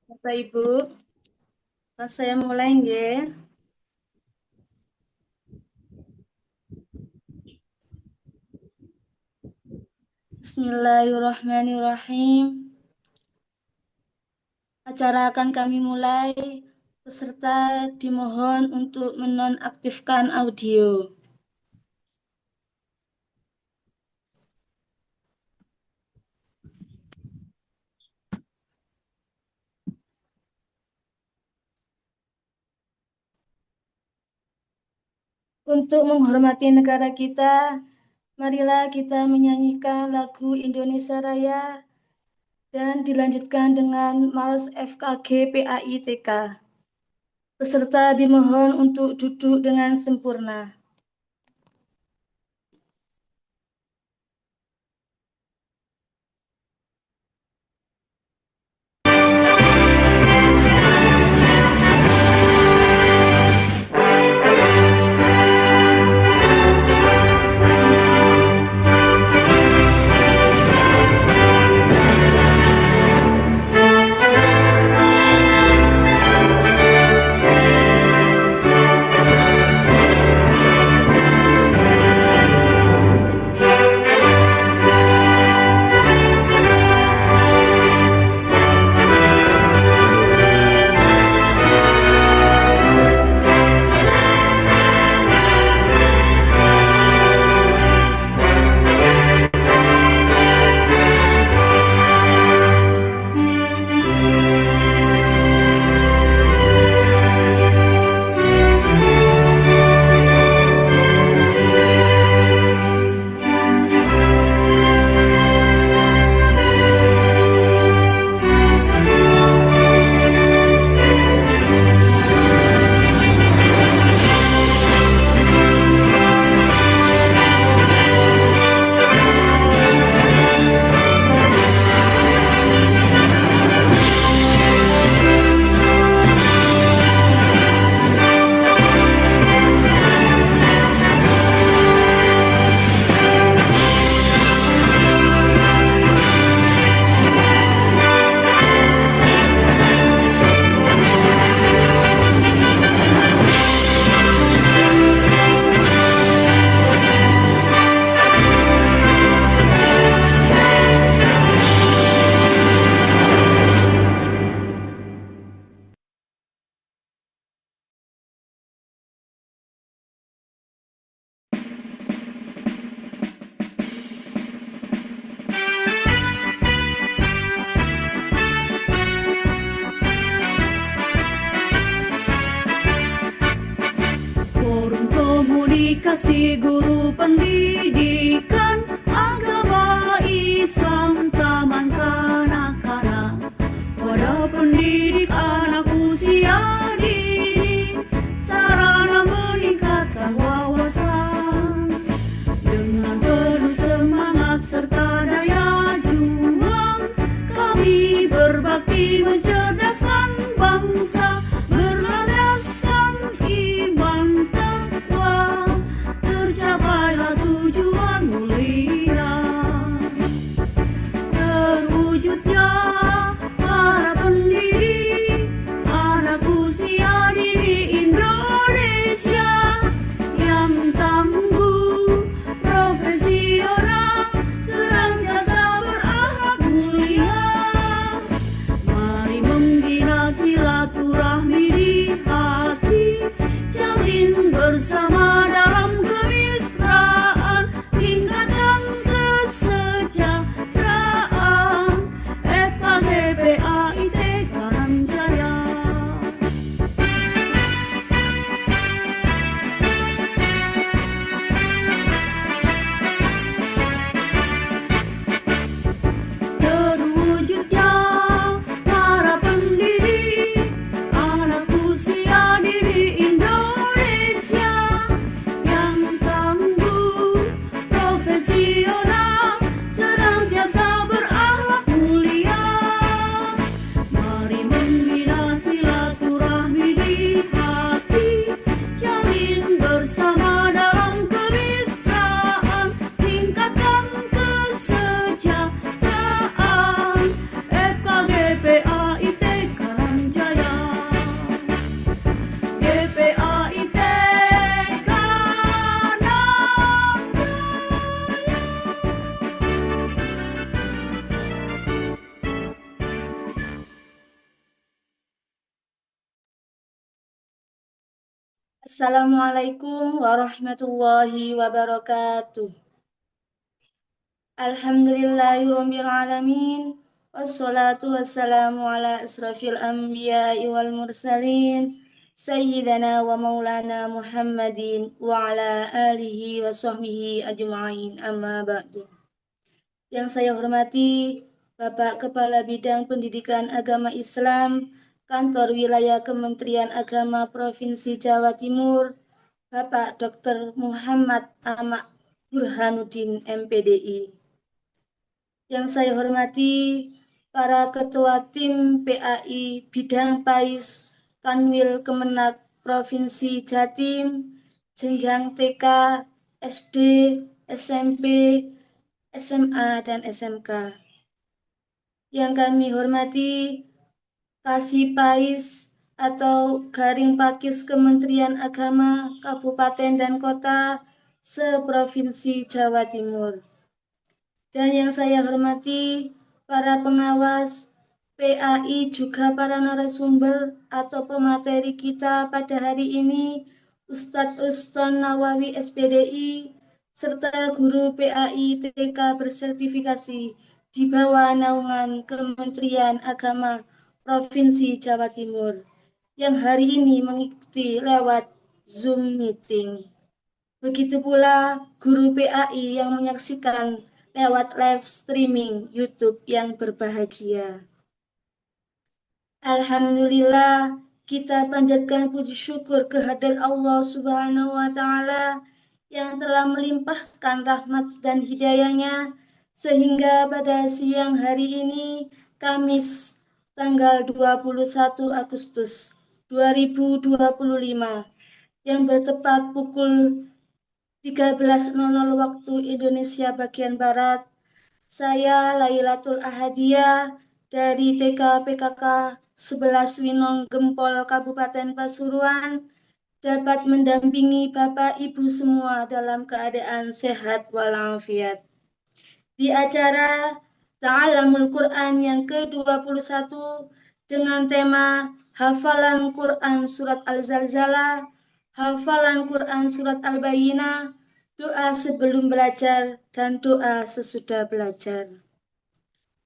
Bapak Ibu, saya mulai nggih. Bismillahirrahmanirrahim. Acara akan kami mulai. Peserta dimohon untuk menonaktifkan audio. Untuk menghormati negara kita, marilah kita menyanyikan lagu Indonesia Raya dan dilanjutkan dengan Mars FKG PAI TK. Peserta dimohon untuk duduk dengan sempurna. Forum Komunikasi Guru Pendidikan Agama Islam Taman Kanak-kanak. Wadah pendidik anak usia dini, sarana meningkatkan wawasan. Dengan penuh semangat serta daya juang, kami berbakti mencerdaskan bangsa, berlandaskan iman takwa, tercapailah tujuan mulia. Terwujudnya para pendidik anak usia dini Indonesia yang tangguh, profesional, senantiasa berakhlak mulia. Mari membina silaturahmi Assalamualaikum warahmatullahi wabarakatuh. Alhamdulillahirabbil alamin. Wassalatu wassalamu ala asrafil anbiya'i wal mursalin. Sayyidina wa maulana Muhammadin wa ala alihi wa sahbihi ajma'in. Amma ba'du. Yang saya hormati Bapak Kepala Bidang Pendidikan Agama Islam Kantor Wilayah Kementerian Agama Provinsi Jawa Timur, Bapak Dr. Muhammad Ahmad Burhanuddin MPDI. Yang saya hormati para Ketua Tim PAI Bidang PAIS Kanwil Kemenak Provinsi Jatim, jenjang TK, SD, SMP, SMA, dan SMK. Yang kami hormati Kasipais atau Garing Pakis Kementerian Agama Kabupaten dan Kota se-Provinsi Jawa Timur. Dan yang saya hormati para pengawas PAI juga para narasumber atau pemateri kita pada hari ini, Ustadz Ruston Nawawi SPDI, serta guru PAI TK bersertifikasi di bawah naungan Kementerian Agama Provinsi Jawa Timur yang hari ini mengikuti lewat Zoom meeting. Begitu pula guru PAI yang menyaksikan lewat live streaming YouTube yang berbahagia. Alhamdulillah, kita panjatkan puji syukur kehadirat Allah Subhanahu wa Ta'ala yang telah melimpahkan rahmat dan hidayahnya sehingga pada siang hari ini, Kamis tanggal 21 Agustus 2025, yang bertepat pukul 13.00 waktu Indonesia bagian Barat, saya Lailatul Ahadiyah dari TK PKK 11 Winong Gempol Kabupaten Pasuruan dapat mendampingi Bapak Ibu semua dalam keadaan sehat walafiat. Di acara Ta'alamul Quran yang ke-21 dengan tema Hafalan Quran Surat Al-Zalzalah, Hafalan Quran Surat Al-Bayyinah, doa sebelum belajar dan doa sesudah belajar.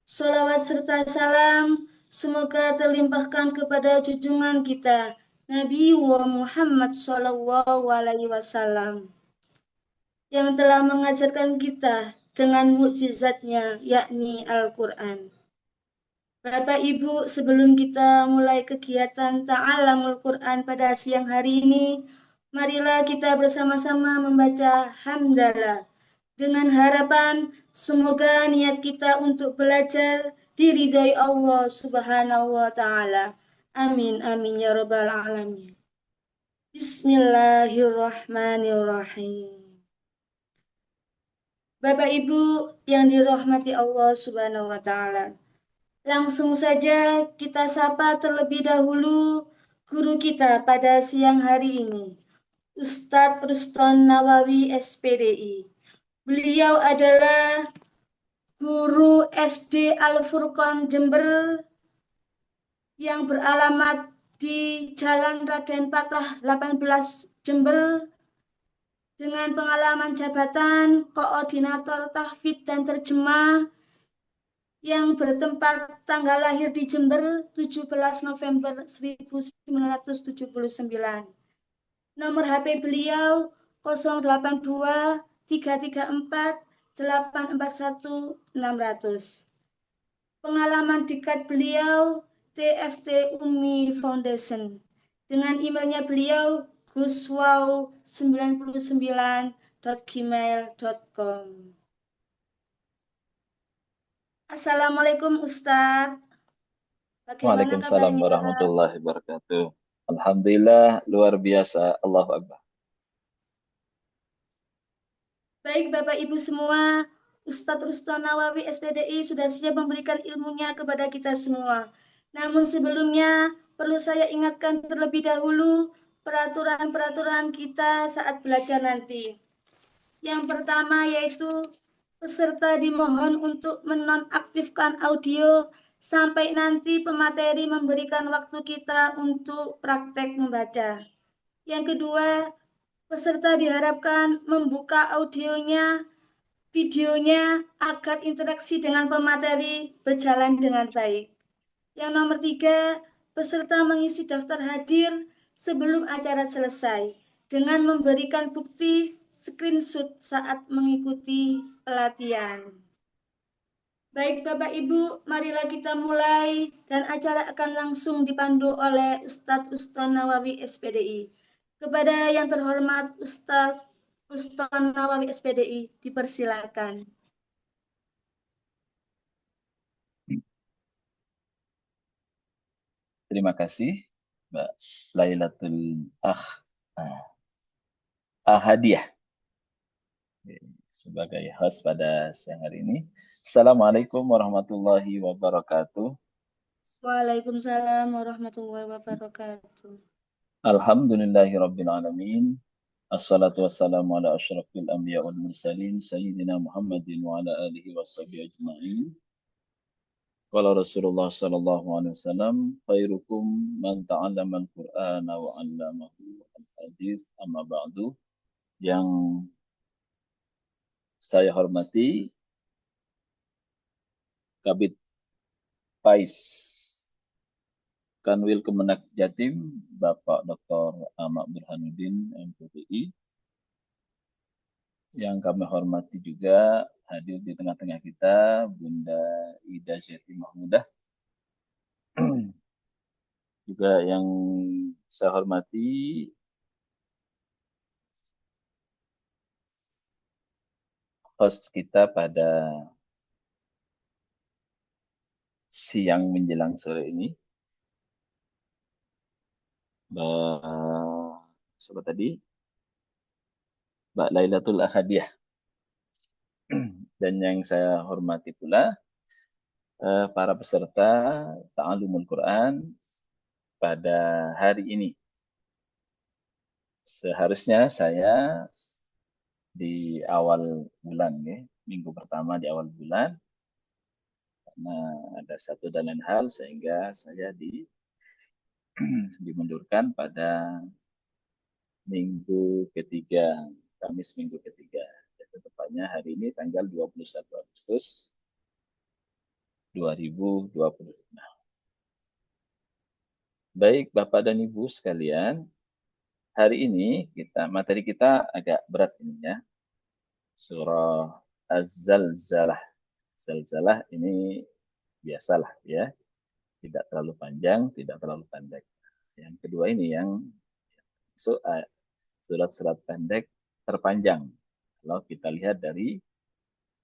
Sholawat serta salam semoga terlimpahkan kepada junjungan kita Nabi Muhammad SAW yang telah mengajarkan kita dengan mukjizatnya yakni Al-Quran. Bapak Ibu, sebelum kita mulai kegiatan Ta'alamul Quran pada siang hari ini, marilah kita bersama-sama membaca hamdalah dengan harapan semoga niat kita untuk belajar diridhai Allah Subhanahu wa Ta'ala. Amin, amin ya rabbal alamin. Bismillahirrahmanirrahim. Bapak Ibu yang dirahmati Allah Subhanahu wa Ta'ala, langsung saja kita sapa terlebih dahulu guru kita pada siang hari ini, Ustadz Ruston Nawawi SPDI. Beliau adalah guru SD Al-Furqon Jember yang beralamat di Jalan Raden Patah 18 Jember dengan pengalaman jabatan Koordinator Tahfidz dan Terjemah yang bertempat tanggal lahir di Jember 17 November 1979. Nomor HP beliau 082 334 841 600. Pengalaman dekat beliau TFT Umi Foundation. Dengan emailnya beliau guswow99@gmail.com. Assalamualaikum Ustadz. Bagaimana Waalaikumsalam kabarnya? warahmatullahi wabarakatuh. Alhamdulillah, luar biasa. Allahu Akbar. Baik Bapak Ibu semua, Ustadz Ruston Nawawi SPDI sudah siap memberikan ilmunya kepada kita semua. Namun sebelumnya perlu saya ingatkan terlebih dahulu peraturan-peraturan kita saat belajar nanti. Yang pertama yaitu peserta dimohon untuk menonaktifkan audio sampai nanti pemateri memberikan waktu kita untuk praktek membaca. Yang kedua, peserta diharapkan membuka audionya, videonya agar interaksi dengan pemateri berjalan dengan baik. Yang nomor 3, peserta mengisi daftar hadir sebelum acara selesai dengan memberikan bukti screenshot saat mengikuti pelatihan. Baik Bapak Ibu, marilah kita mulai dan acara akan langsung dipandu oleh Ustadz Uston Nawawi SPDI. Kepada yang terhormat Ustadz Uston Nawawi SPDI, dipersilakan. Terima kasih, Mbak Lailatul Ahadiah sebagai host pada siang hari ini. Assalamualaikum warahmatullahi wabarakatuh. Waalaikumsalam warahmatullahi wabarakatuh. Alhamdulillahi rabbil alamin. Assalatu wassalamu ala asyrafil anbiya wal mursalin sayyidina Muhammadin wa ala alihi wa sahbihi ajma'in. Qala Rasulullah sallallahu alaihi wasallam, khairukum man ta'allama al-Qur'ana wa 'allamahu al-hadis, amma ba'du. Yang saya hormati Kabid Pais Kanwil Kemenak Jatim, Bapak Dr. Ahmad Burhanuddin, MPPI. Yang kami hormati juga hadir di tengah-tengah kita Bunda Ida Zeti Mahmudah. Juga yang saya hormati host kita pada siang menjelang sore ini, Mbak tadi, Mbak Lailatul Ahadiah. Dan yang saya hormati pula para peserta Ta'allumul Quran pada hari ini. Seharusnya saya di awal bulan, ya, minggu pertama di awal bulan, karena ada satu dan lain hal sehingga saya dimundurkan pada minggu ketiga, Kamis minggu ketiga. Tepatnya hari ini tanggal 21 Agustus 2020. Baik Bapak dan Ibu sekalian, hari ini materi kita agak berat ini ya. Surah Az-Zalzalah. Zalzalah ini biasalah ya. Tidak terlalu panjang, tidak terlalu pendek. Yang kedua ini yang surat-surat pendek terpanjang. Kalau kita lihat dari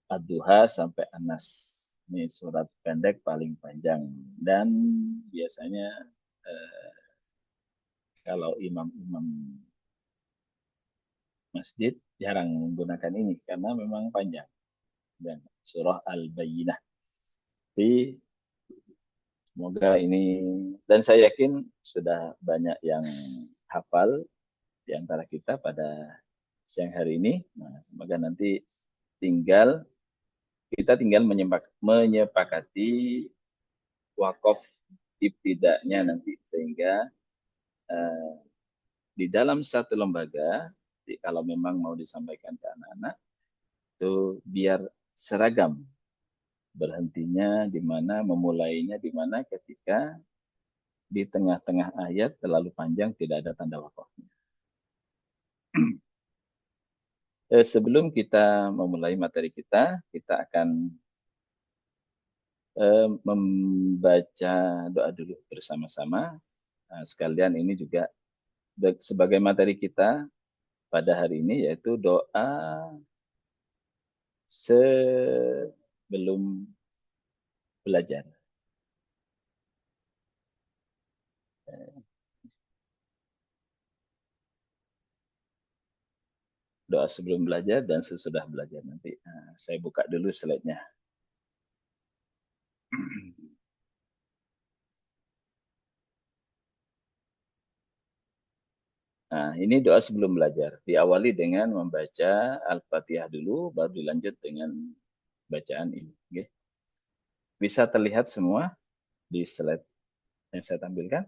Ad-Duha sampai An-Nas. Ini surat pendek paling panjang. Dan biasanya kalau imam-imam masjid jarang menggunakan ini karena memang panjang. Dan surah Al-Bayyinah. Tapi semoga ini, dan saya yakin sudah banyak yang hafal di antara kita pada siang hari ini. Nah, semoga nanti kita tinggal menyepakati wakaf ibtida'nya nanti, sehingga di dalam satu lembaga, kalau memang mau disampaikan ke anak-anak, itu biar seragam, berhentinya di mana, memulainya di mana, ketika di tengah-tengah ayat terlalu panjang tidak ada tanda wakafnya. Sebelum kita memulai materi kita akan membaca doa dulu bersama-sama. Nah, sekalian ini juga sebagai materi kita pada hari ini, yaitu doa sebelum belajar. Doa sebelum belajar dan sesudah belajar nanti. Nah, saya buka dulu slide-nya. Nah, ini doa sebelum belajar. Diawali dengan membaca Al-Fatihah dulu, baru dilanjut dengan bacaan ini. Okay. Bisa terlihat semua di slide yang saya tampilkan?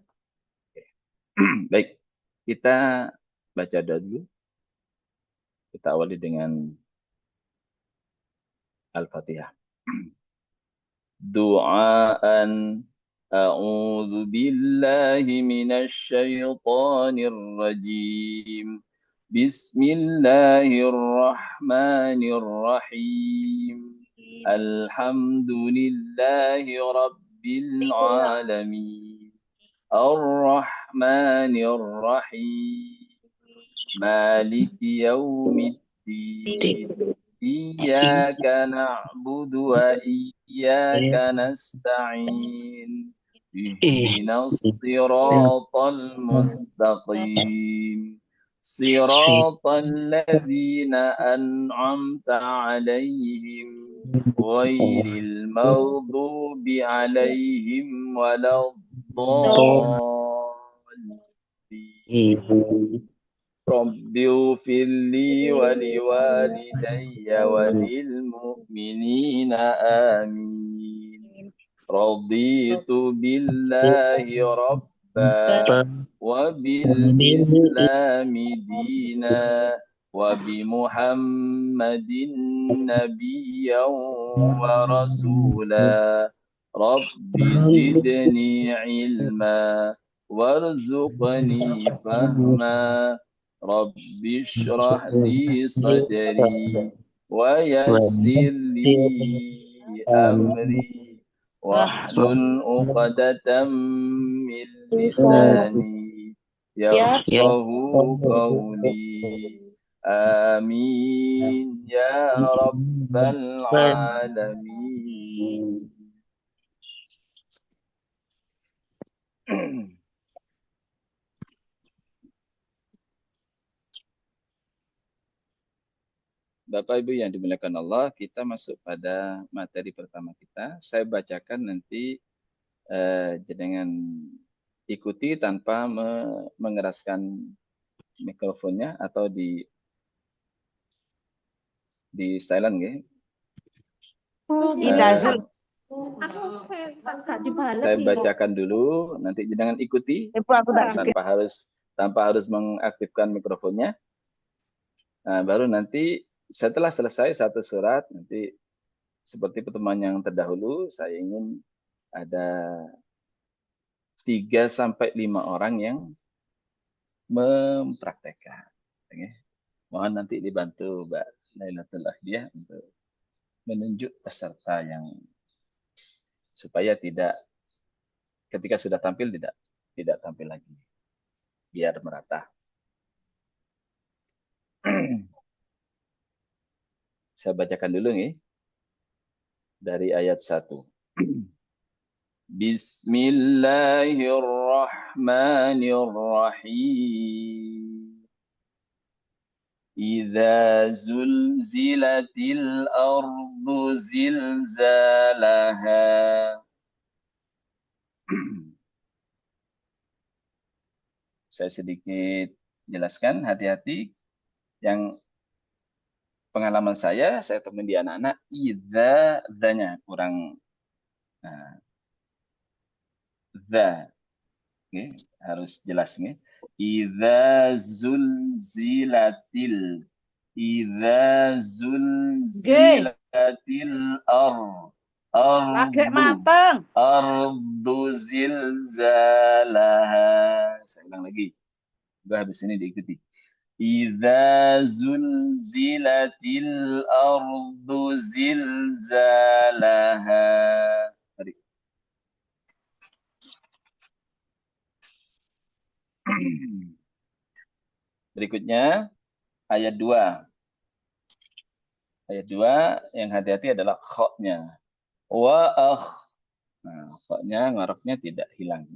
Okay. Baik, kita baca dulu. Kita awali dengan Al-Fatihah. Du'aan a'udzu billahi minasy syaithanir rajim. Bismillahirrahmanirrahim. Alhamdulillahi rabbil alamin. Ar-Rahmanir Rahim. Maliki yaumiddin. Iyyaka na'budu wa iyyaka nasta'in. Ihdinas siratal mustaqim. Siratal ladzina an'amta 'alaihim ghairil maghdubi 'alaihim waladdallin. Rabbi ufirli waliwalidayya walilmu'minina amin. Raditu billahi rabba wa bil islami dina wa bi muhammadin nabiyyan wa rasula. Rabbi zidni ilma warzuqni fahma. Rabbi shrah li sadri wa yassir li amri wahlul 'uqdatam min lisani yafqahu qawli. Amin ya rabbal alamin. Bapak Ibu yang dimuliakan Allah, kita masuk pada materi pertama kita. Saya bacakan nanti jenengan ikuti tanpa mengeraskan mikrofonnya atau di silent ya. Saya bacakan dulu, nanti jenengan ikuti tanpa harus mengaktifkan mikrofonnya. Nah, baru nanti setelah selesai satu surat, nanti seperti pertemuan yang terdahulu, saya ingin ada 3 sampai 5 orang yang mempraktekkan. Mohon nanti dibantu Mbak Lailatul Ahdiyah untuk menunjuk peserta yang supaya tidak ketika sudah tampil tidak tampil lagi, biar merata. Saya bacakan dulu nih dari ayat 1. Bismillahirrahmanirrahim. Idza zulzilatil ardu zilzalaha. Saya sedikit jelaskan, hati-hati yang pengalaman saya temuin di anak-anak, idza-nya kurang. Nah, the, okay, harus jelas nih. Idza zulzilatil ardu zilzalaha. Saya ulang lagi. Habis ini diikuti. Idza zulzilatil ardu zilzalaha. Tadi. Berikutnya ayat 2. Ayat 2 yang hati-hati adalah kha-nya. Wa akh. Nah, kha-nya ngaroknya tidak hilang.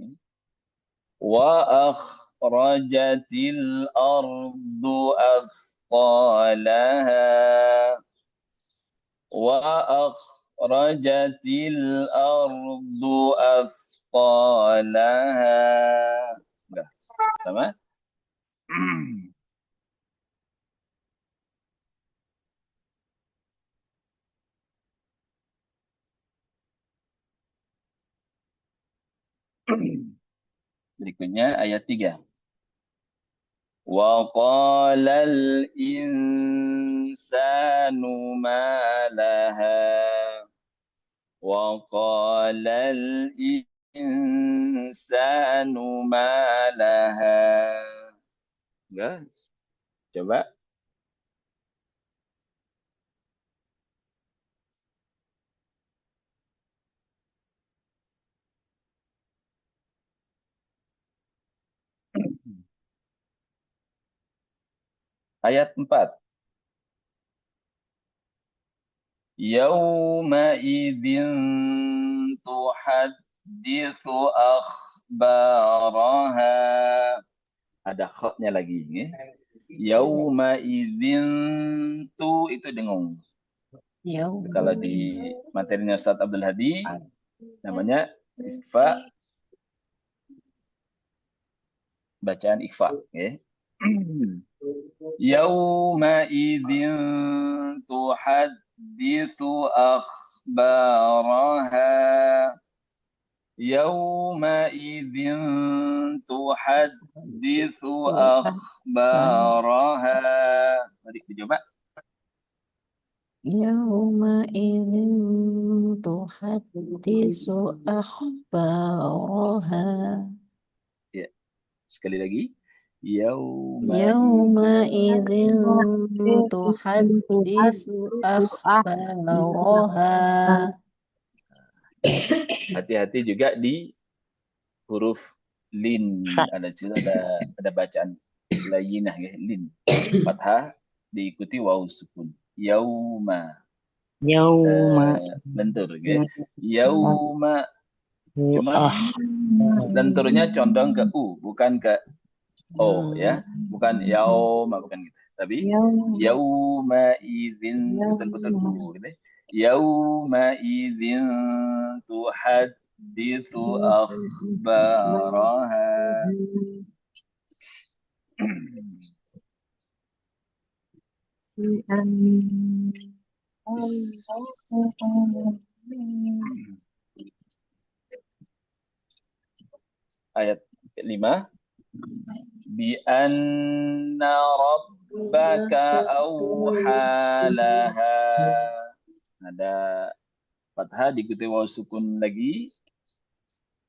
Wa akhrajatil ardu athqalaha. Wa akhrajatil ardu athqalaha. Udah, sama? Berikutnya ayat 3. وقال الإنسان ما لها وقال الإنسان ما لها. Enggak? Coba. Ayat 4. Yauma idzin tuhadditsu akhbaraha. Ada khotnya lagi. Yauma idzin tu itu dengung. Kalau di materinya Ustaz Abdul Hadi namanya ikhfa, bacaan ikhfa. Yauma idzin tuhadditsu akhbaraha. Yauma idzin tuhadditsu akhbaraha. Mari coba. Yauma'idzin tuhaddisu akhbaraha. Ya, sekali lagi. Yauma'idzin tuhaddisu akhbaraha. Hati-hati juga di huruf lin. Ada bacaan layinah ya, lin. Fathah diikuti waw sukun. Yauma. Lentur ya. Yauma. Cuma lenturnya condong ke u, bukan ke o ya. Bukan yauma, bukan gitu. Tapi yauma idzin betul-betul u gitu. Yauma idzin tuhadditsu akhbaraha. Ayat 5. Bi anna rabbaka awhalaha. Ada fathah diikuti waw sukun lagi.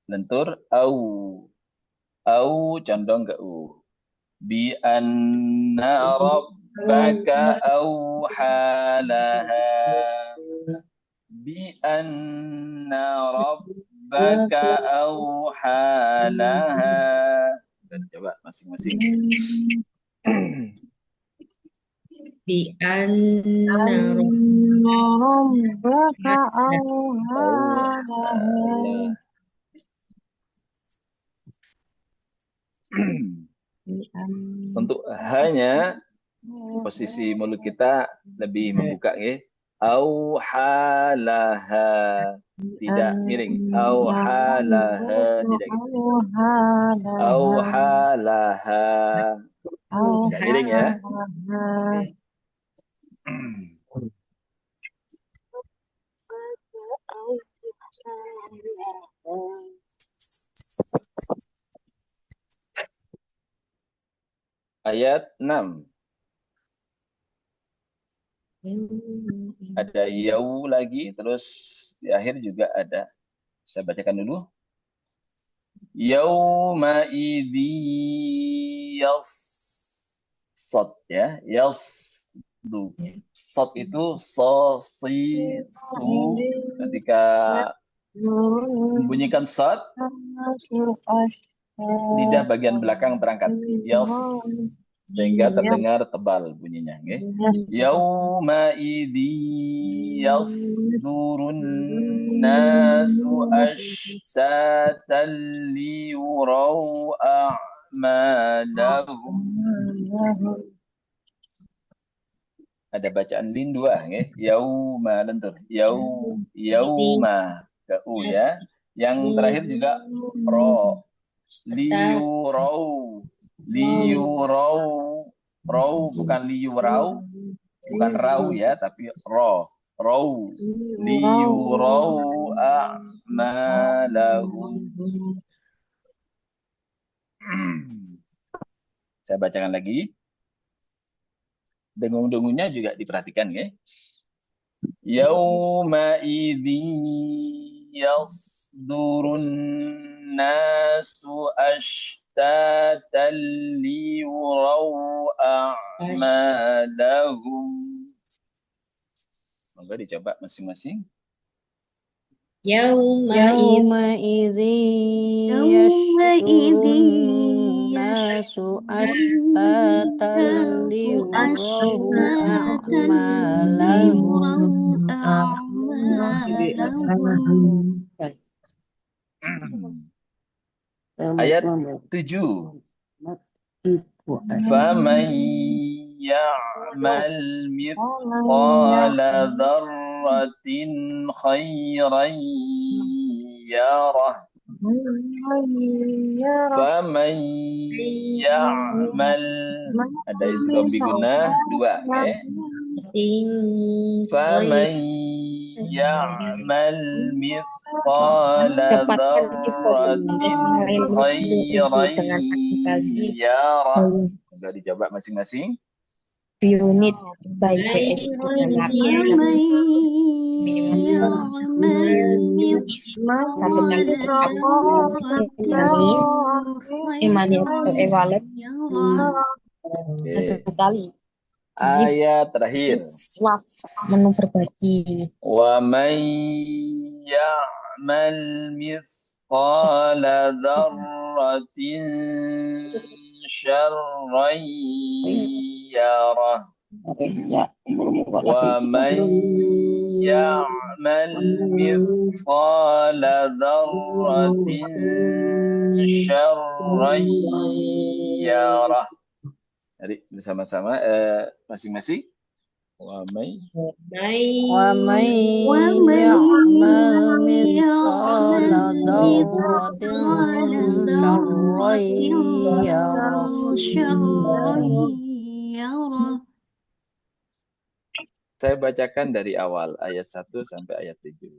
Lentur au condong ke u. Bi anna rabbaka awhalaha. Bi anna rabbaka awhalaha. Dan coba masing-masing. Bi anna rabbaka awhalaha. Untuk hanya posisi mulut kita lebih membuka ya. Auhalaha, tidak miring. Auhalaha, tidak gitu. Auhalaha, tidak miring ya. Ayat 6. Ada yau lagi, terus di akhir juga ada. Saya bacakan dulu. Yauma idzi yassad ya. Yasdu. Sad itu so, si, su. Ketika membunyikan sad, lidah bagian belakang terangkat. Sehingga terdengar tebal bunyinya. Yauma idzi yasdurun nasu ashtatan liyuraw a'malahum. Ada bacaan lin 2 ya. Yauma lentur. Yauma ke u ya. Yang terakhir juga ro. Liyuraw. Raw bukan liyuraw, bukan raw ya, tapi raw. Liyuraw a'malahum. Saya bacakan lagi. Dengung-dengungnya juga diperhatikan ya. Yauma idzi yasdurun nasu ashtatan liyuraw a'malahum. Monggo dicoba masing-masing. يومئذ يحشر الناس أشتاتا ليروا أعمالهم. Ayat 7. Faman ya'mal mithqala dzarratin khairan yarah. Faman ya'mal, ada idgham bi gunnah 2 ya. Faman ya'mal mithqala dzarratin khairan yarah. Sudah dicoba masing-masing. Unit by PS satu kali evaluate satu kali. Ayat terakhir. Menu berbagi. Wa man ya'mal mithqala dzarratin syarran yarah. Wa man ya'mal mithqala dzarratin syarran yarah. Jadi bersama-sama masing-masing. Wa may ومن يعمل مثقال ذرة شرا يره. Saya bacakan dari awal ayat 1 sampai ayat 7.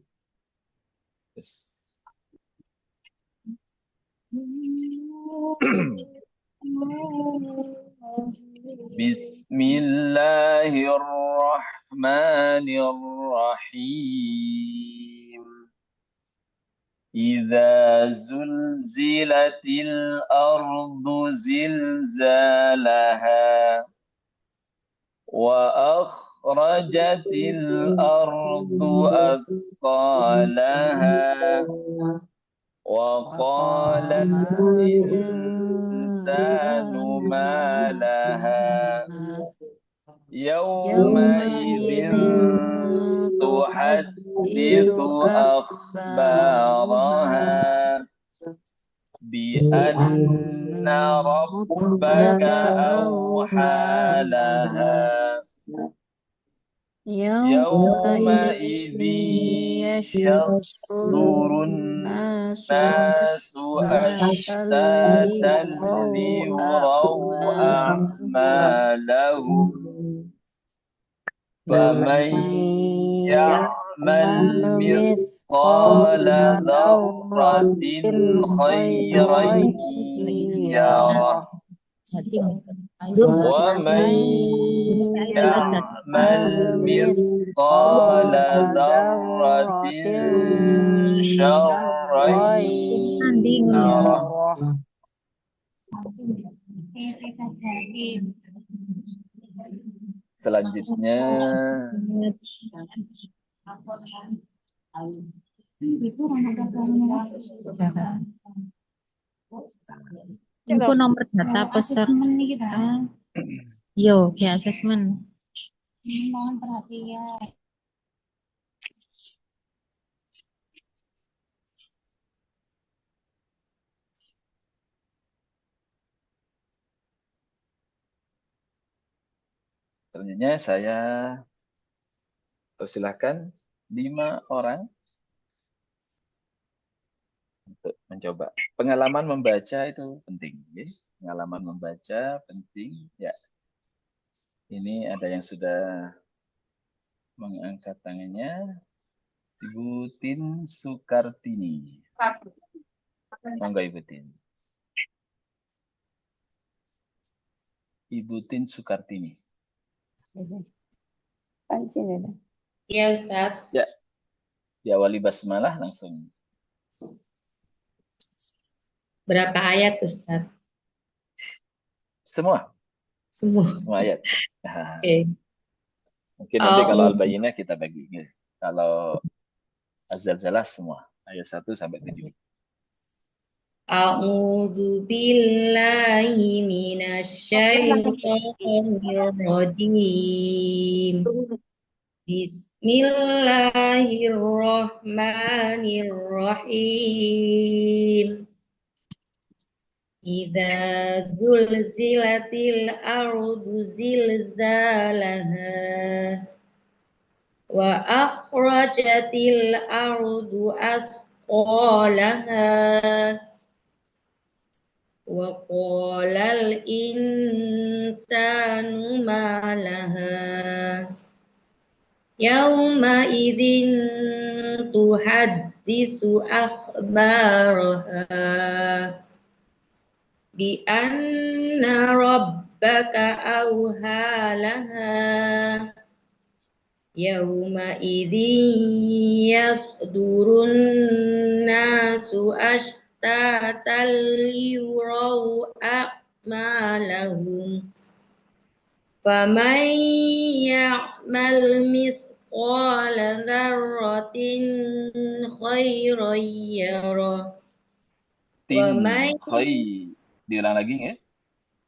Yes. Bismillahirrahmanirrahim. Idza zulzilatil ardu zilzalaha wa akhrajatil ardu athqalaha wa qala al-insanu ma laha yawma idzin tuhadditsu akhbaraha bi anna rabbaka awha laha yawma idzin yasdurun nasu ashtatan liyuraw a'malahum faman ya'mal mithqala dzarratin khairan yarah wa man ya'mal mithqala dzarratin syarran yarah. Selanjutnya Info nomor data peserta. Yo, ya assessment. Mohon perhatian. selanjutnya saya persilahkan 5 orang untuk mencoba. Pengalaman membaca itu penting, ya. Pengalaman membaca penting, ya. Ini ada yang sudah mengangkat tangannya. Ibu Tin Sukartini. Monggo Ibu Tin. Ibu Tin Sukartini. Ya Ustadz. Ya, diawali basmalah langsung. Berapa ayat Ustadz? Semua Semua. ayat. Oke. Mungkin nanti kalau A'udzu Al-Bayyinah kita bagi. Kalau Az-Zalzalah semua ayat 1 sampai 7. A'udzu billahi minasyaitonir rajim. Bismillahirrahmanirrahim. Idza zulzilatil ardu zilzalaha wa akhrajatil ardu asqalaha wa qalal insanu ma laha yauma idzin tuhaddisu akhbaraha bi anna rabbaka awhalaha yauma idzin yasdurun nasu ashtatan liyuraw a'malahum faman ya'mal misqala dzarratin khairan yarah wa man Diulang lagi ya.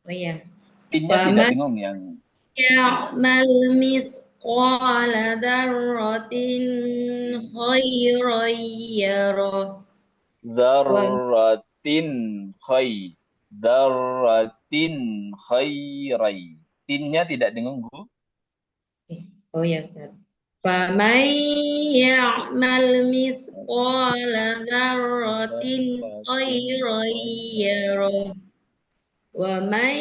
oh ya Tinnya tidak dengung yang ya'mal misqala dzarratin khairan yarah dzarratin khairai. Tinnya tidak dengung, Bu. Oh ya Ustaz. Faman ya'mal misqala dzarratin khairan yarah wa man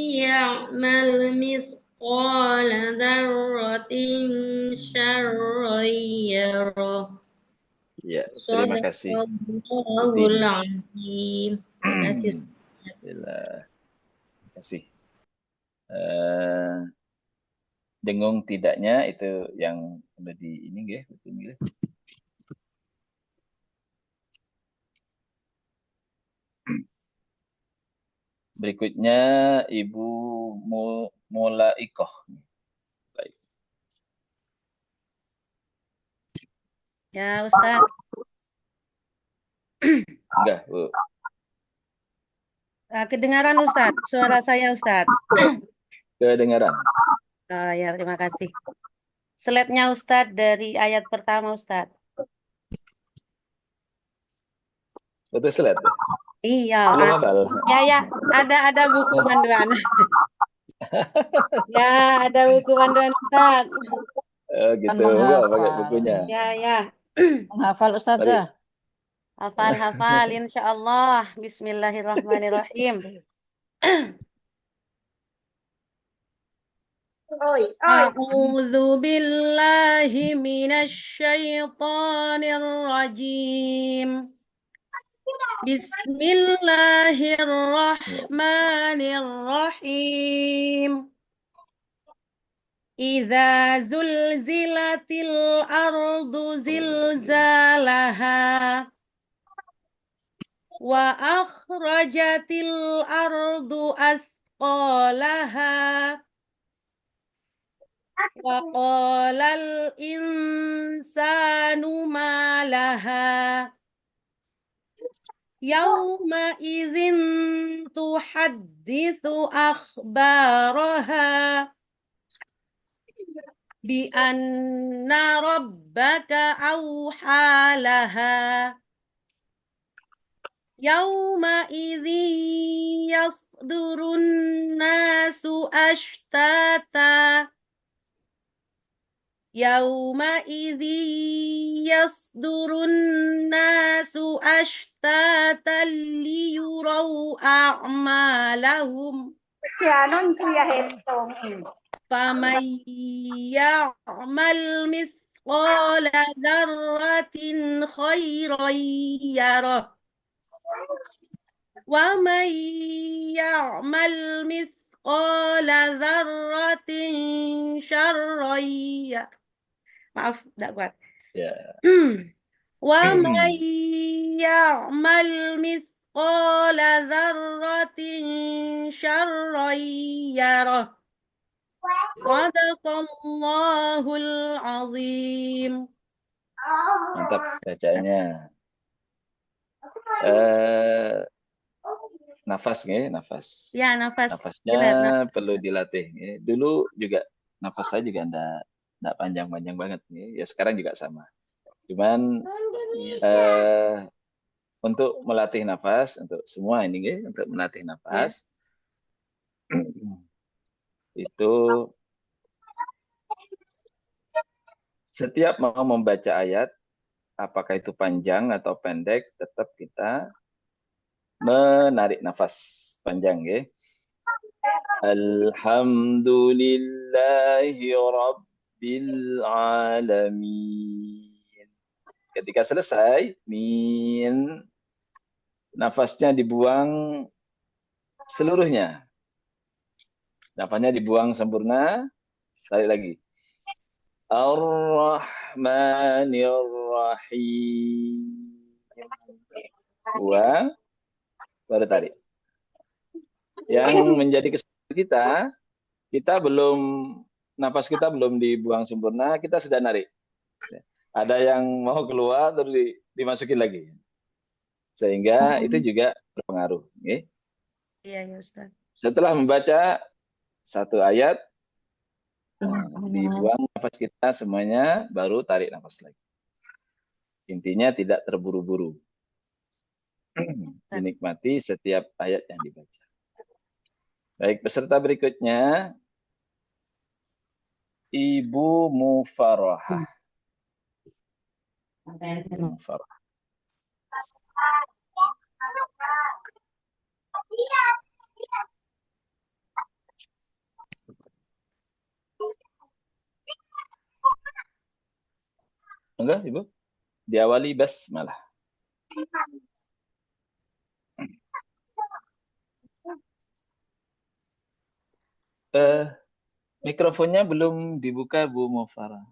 ya'mal misqala dzarratin syarran yarah. Ya, terima kasih. Shadaqallahul azim. Terima kasih Ustaz. Terima kasih. Dengung tidaknya itu yang udah di ini nggih, betul nggih. Berikutnya Ibu Mulaikoh. Baik. Ya, Ustaz. Enggak, Bu. Kedengaran Ustaz, suara saya Ustaz. Kedengaran. Ya, terima kasih. Slide-nya Ustaz dari ayat pertama Ustaz. Betul slide. Iya. Belum hafal. Ya, ada buku panduan. Ya, ada buku panduan Ustaz. Gitu, Bu, pakai bukunya. Ya. Menghafal Ustaz ya. Hafal, insya Allah. Bismillahirrahmanirrahim. A'udzu billahi minasy syaithanir rajim. Bismillahirrahmanirrahim. Idza zulzilatil ardu zilzalaha wa akhrajatil ardu asqalaha wa qalal insanu ma laha yauma idzin tuhadditsu akhbaraha bi anna rabbaka awhalaha yauma idzin yasdurun nasu ashtata yauma idzin yasdurun nasu ashtatan liyuraw a'malahum faman ya'mal mithqala dzarratin khairan yarah wa man ya'mal mithqala مثقال ذرة شرا يره. Maaf, tidak kuat. Ya. ومن يعمل مثقال ذرة شرا يره. صدق الله العظيم. Mantap bacaannya. Eh, nafas nggih, nafas. Ya, nafas. Nafasnya Benar, nafas. perlu dilatih nggih. Dulu juga nafas saya juga enggak panjang-panjang banget nggih. Ya sekarang juga sama. Cuman untuk melatih nafas, untuk semua ini nggih, untuk melatih Ya. nafas itu setiap mau membaca ayat, apakah itu panjang atau pendek, tetap kita menarik nafas panjang nggih. Alhamdulillahi Rabbil Alamin. Ketika selesai, nafasnya dibuang seluruhnya. Nafasnya dibuang sempurna, tarik lagi. Ar-Rahmanir-Rahim. Buang, baru tarik. Yang menjadi kesalahan kita belum, nafas kita belum dibuang sempurna, kita sudah narik. Ada yang mau keluar terus dimasukin lagi. Sehingga itu juga berpengaruh. Okay? Iya, ya Ustaz. Setelah membaca satu ayat, dibuang nafas kita semuanya, baru tarik nafas lagi. Intinya tidak terburu-buru. Dinikmati setiap ayat yang dibaca. Baik, peserta berikutnya, Ibu Mufarahah. Ibu Mufarahah. Enggak, Ibu? Diawali basmalah. Mikrofonnya belum dibuka, Bu Mufarah.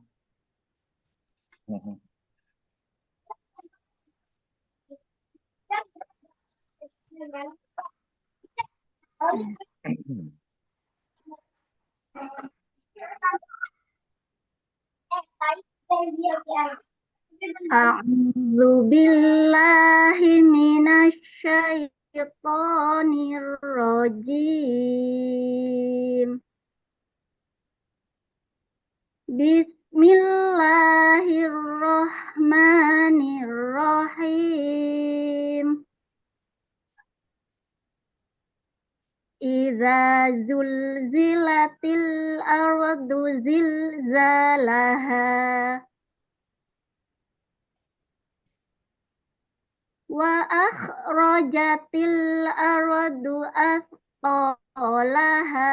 A'udzu billahi minasyaitonir rajim. Bismillahirrahmanirrahim. Idza zulzilatil ardu zilzalaha wa akhrajatil ardu athqalaha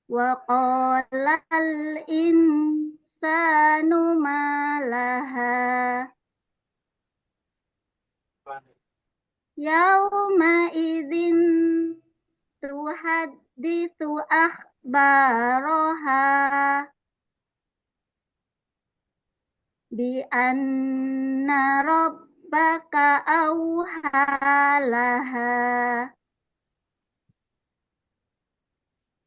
wa qala al insanu ma laha yauma idzin tuhadditsu akhbaraha bi anna rabbaka awhalaha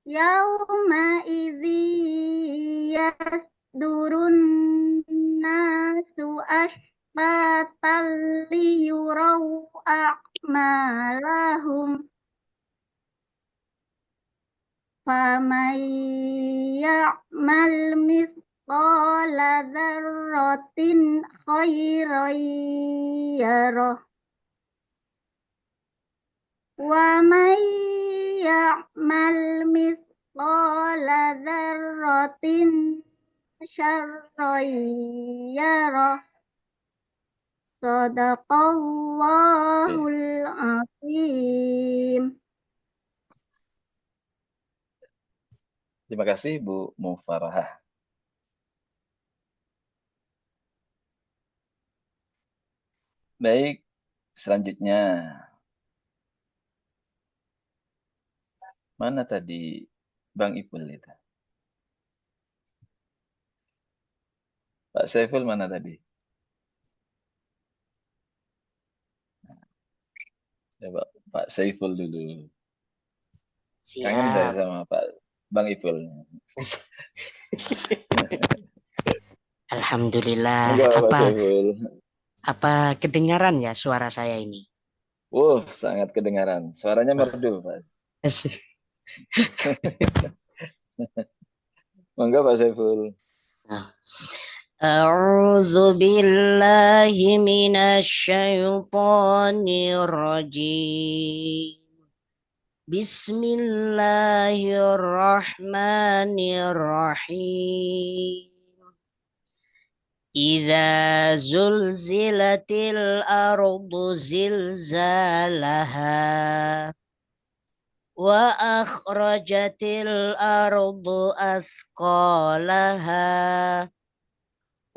yauma idzi yasdurun nasu ashfatan liyuraw a'malahum faman ya'mal mithqala dzarratin khairan yarah wa man ya'mal mithqala dzarratin syarran yarah. Shadaqallahul azim. Terima kasih, Bu Mufarahah. Baik, selanjutnya Mana tadi Bang Ipul itu? Pak Saiful mana tadi? Coba Pak Saiful dulu. Kangen saya Siap. sama Pak Bang Ipul. Alhamdulillah. Enggak, Pak Apa Saiful. kedengaran ya suara saya ini? Sangat kedengaran. Suaranya merdu, Pak. Monggo Pak Saiful. A'udzu billahi minasy syaithanir rajim. Bismillahirrahmanirrahim. Idza zulzilatil ardu zilzalaha wa akhrajatil ardu athqalaha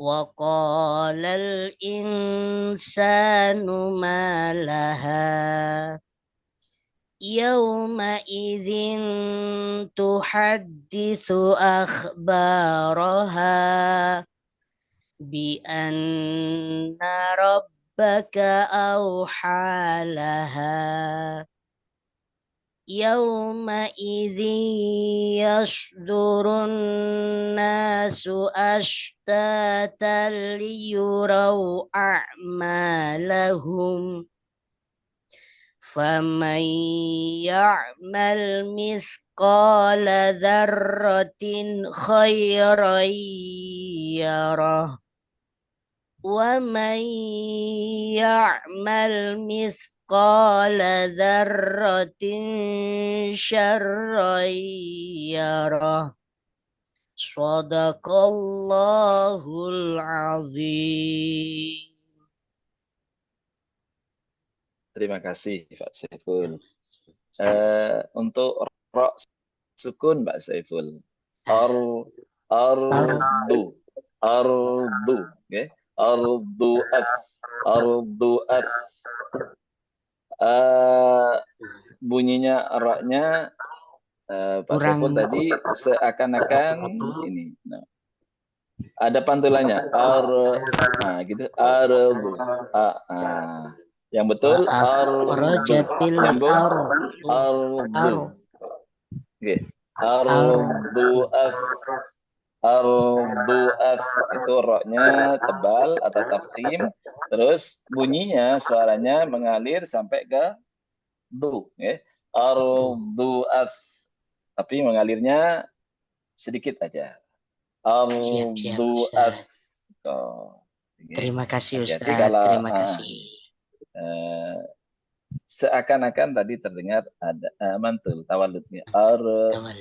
wa qalal insanu ma laha yawma idzin tuhadditsu akhbaraha bi anna rabbaka awhalaha yawma idzin yasdurun nasu ashtatan liyuraw a'malahum faman ya'mal mithqala dzarratin khairan yarah wa man ya'mal mithqala dzarratin syarran yarah. Shadaqallahul azim. Terima kasih Pak Saiful. Untuk ro sukun Pak Saiful. Ardu. Okay. Ardu'at. Bunyinya roknya Pak Saiful tadi seakan-akan ini. Nah, ada pantulannya. Gitu. Ardu. Yang betul Akhrajatil ardu. Oke. Ardu'as. Ardu'as itu roknya tebal atau tafkhim, terus bunyinya suaranya mengalir sampai ke du, ya. Ardu'as. Tapi mengalirnya sedikit aja. Ardu'as. Terima kasih Ustaz. Kalau, terima kasih. seakan-akan tadi terdengar ada mantul tawaludnya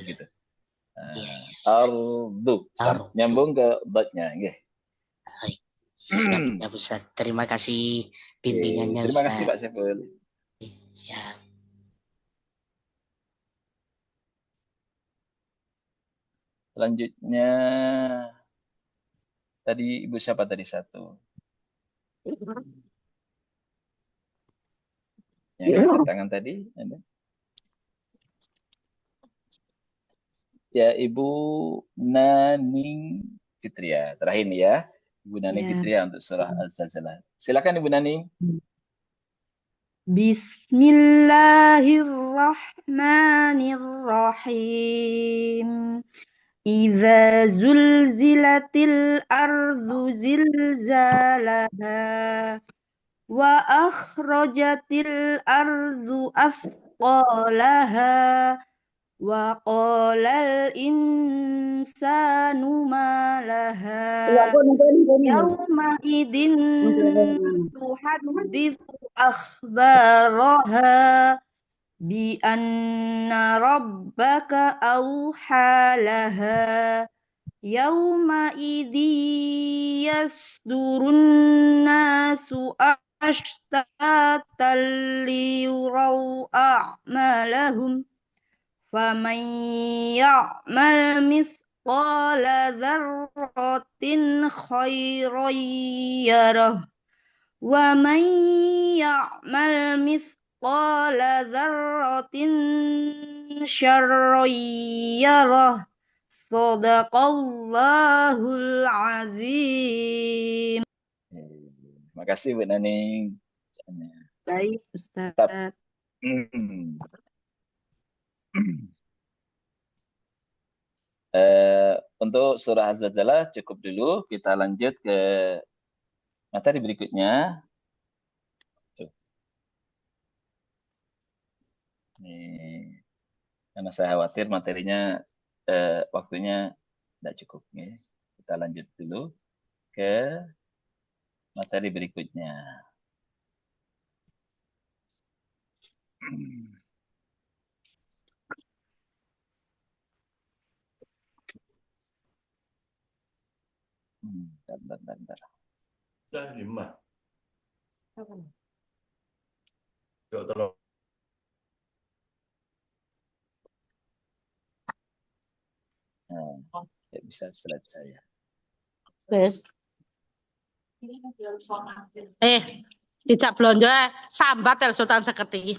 gitu. Ardu nyambung ke dotnya, nggih. Siap ya Ustaz. Terima kasih bimbingannya Terima Ustaz. kasih Pak Saiful. Siap. Selanjutnya tadi Ibu siapa tadi satu? Yang angkat tangan tadi ada? Ya, Ibu Naning Fitria. Terakhir nih ya. Ibu Naning Fitria untuk surah Al-Zalzalah. Silakan Ibu Naning. Bismillahirrahmanirrahim. Idza zulzilatil ardu zilzalaha wa akhrajatil ardu athqalaha wa qalal insanu ma laha yawma idin tuhadditsu akhbaraha bi anna rabbaka awhalaha yawma idin yasdurun nasu ashtatan liyuraw a'malahum faman ya'mal mithqala dzarratin khairan yarah wa man ya'mal mithqala dzarratin syarriyarah. Sadaqallahul azim. Terima kasih Bu Naning. Baik, Ustaz. Untuk surah Az-Zalzalah cukup dulu. Kita lanjut ke materi berikutnya. Nih, karena saya khawatir materinya waktunya tidak cukup. Nih. Kita lanjut dulu ke materi berikutnya. Bentar. Sudah 5. Ya bisa slide saya. Wes. Tidak belanja sambat el Sultan Seketi.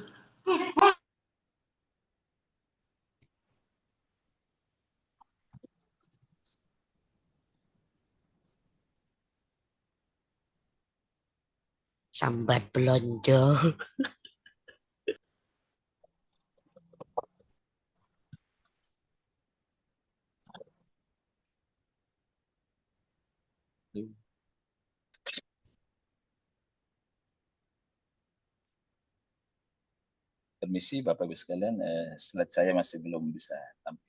Sambat belanja. Permisi Bapak Ibu sekalian, slide saya masih belum bisa tampil.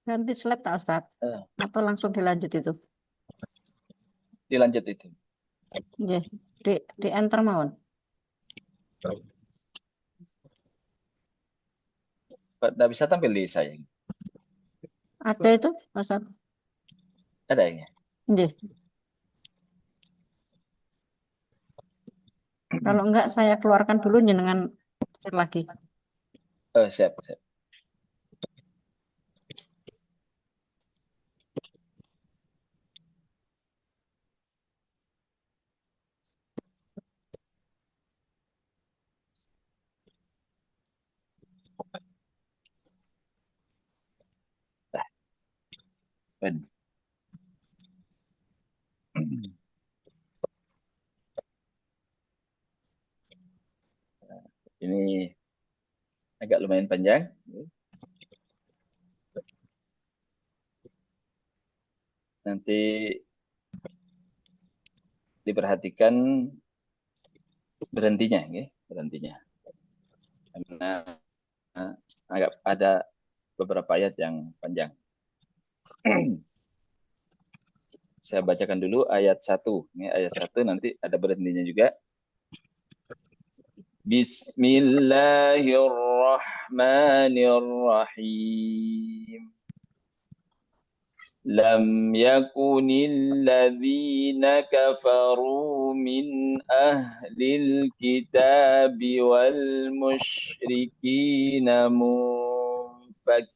Ganti slide tak Ustaz? Atau langsung dilanjut itu? Dilanjut itu. Ya, di enter mawon. Tidak bisa tampil di saya. Ada itu, Ustaz? Ada ya? Iya. Kalau enggak saya keluarkan dulu jenengan share lagi. Oh, siap. Ini agak lumayan panjang. Nanti diperhatikan berhentinya, karena agak ada beberapa ayat yang panjang. Saya bacakan dulu ayat 1. Ayat 1 nanti ada berhentinya juga. Bismillahirrahmanirrahim. Lam yakunil ladzina kafaru min ahlil kitabi wal musyrikina munfakkin.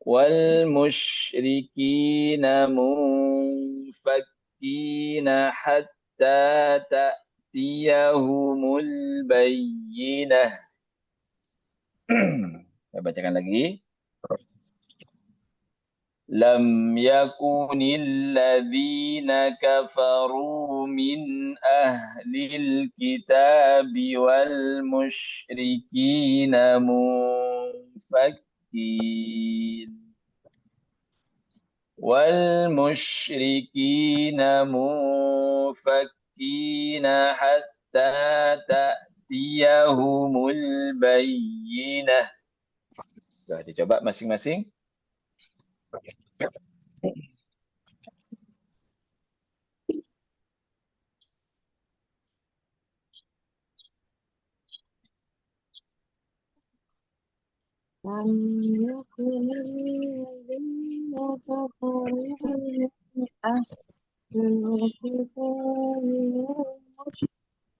والمشركين منفكين حتى تأتيهم البينة. Saya bacakan lagi. Lam yakunil ladzina kafaru min ahlil kitabi wal musyrikina munfakkin. والمشركين منفكين حتى تأتيهم البينة. Sudah dicoba masing-masing.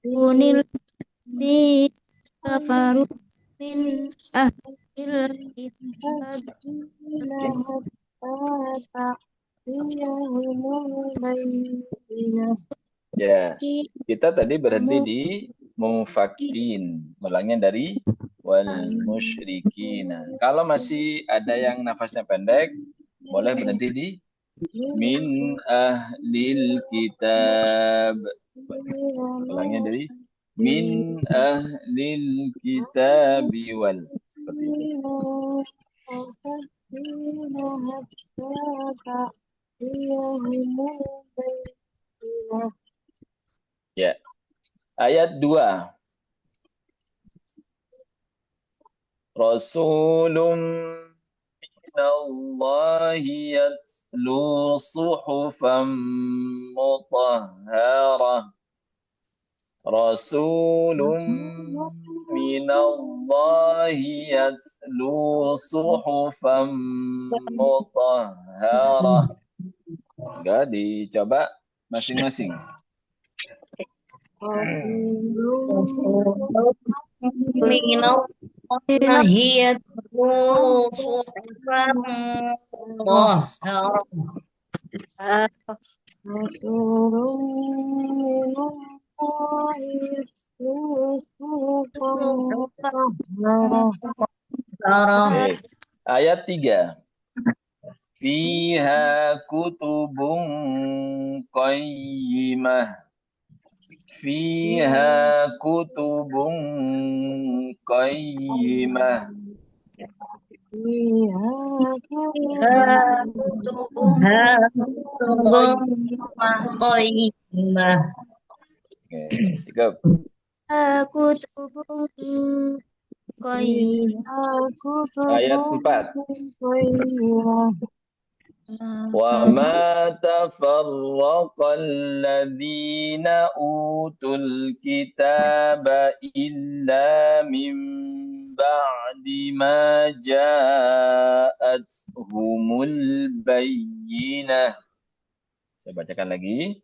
Kunil di kafaru min ahlil kitab Ya, kita tadi berhenti di mufakin, mulangnya dari wal musyrikin. Kalau masih ada yang nafasnya pendek, boleh berhenti di min ahlil kitab. Ulangnya dari min ahlil kitab wal. Seperti itu. Ya. Ayat 2. Rasulun minallahi yatlu suhufan mutahharah. Rasulun minallahi yatlu suhufan mutahharah. Enggak, dicoba masing-masing. minallahi yatlu suhufan mutahharah. Ayat 3. Fiha kutubun qayyimah. Fiha kutubun qayyimah. Ayat 4. Wa ma tafarraqal ladzina utul kitaba illa min ba'di ma ja'atuhumul bayyinah. Saya bacakan lagi.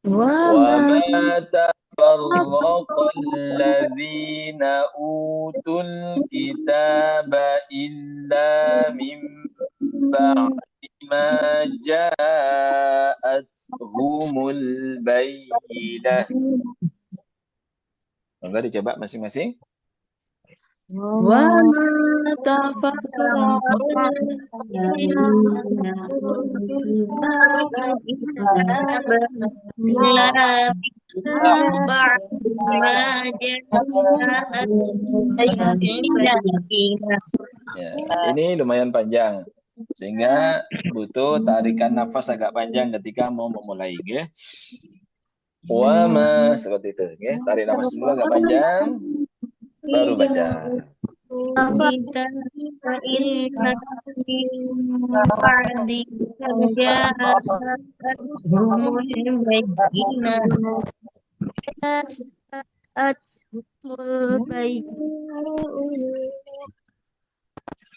Wa ma tafarraqal ladzina utul kitaba illa min ba'di ma ja'atuhumul bayyinah. Enggak, dicoba masing-masing. Wa ma tafarraqal ladzina Ya, ini lumayan panjang, sehingga butuh tarikan nafas agak panjang ketika mau memulai, ya. Wama, seperti itu, ya. Tarik nafas dulu agak panjang, baru baca.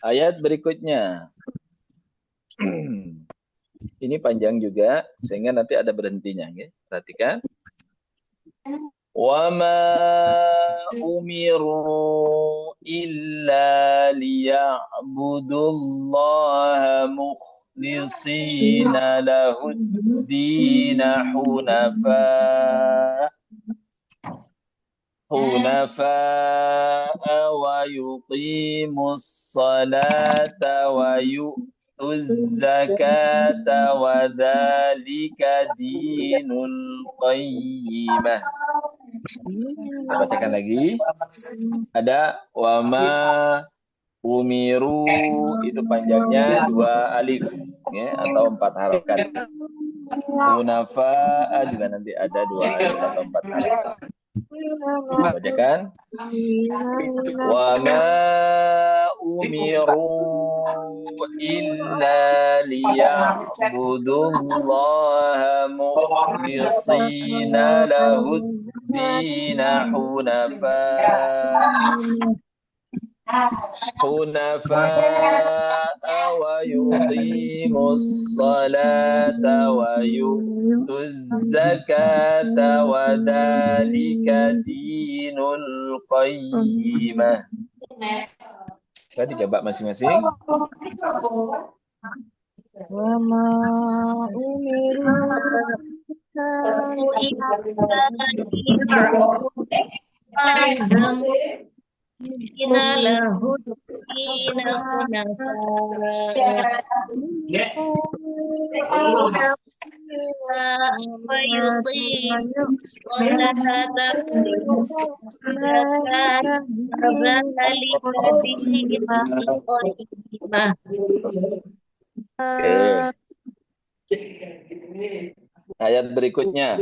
Ayat berikutnya. Ini panjang juga, sehingga nanti ada berhentinya, ya. Perhatikan. Wa ma umiru illa liya'budullaha mukhlisina lahuddina hunafa'a wa yuqimus salata wa yu'tuz zakata wa dzalika dinul qayyimah. Saya bacakan lagi. Ada wama umiru, itu panjangnya 2 alif, ya, atau 4 harokat. Hunafa'a juga nanti ada 2 alif atau 4 harokat. Bacakan. Wa ma umiru illa liya'budullaha mukhlishina lahud-din hunafa'a wa yuqimus salata wa yu'tuz zakata wa dhalika dinul qayyimah. Tadi coba masing-masing. Wa ma umiru Oke. Ayat berikutnya.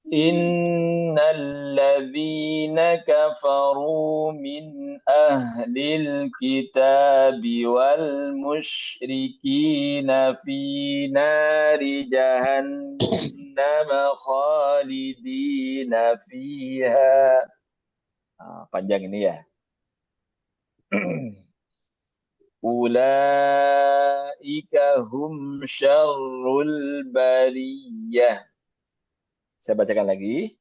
Innalladzina kafaru min ahlil kitabi wal musyrikina fi nari jahannam khalidina fiha. Panjang ini ya. Ulaika hum syarrul bariyah. Saya bacakan lagi.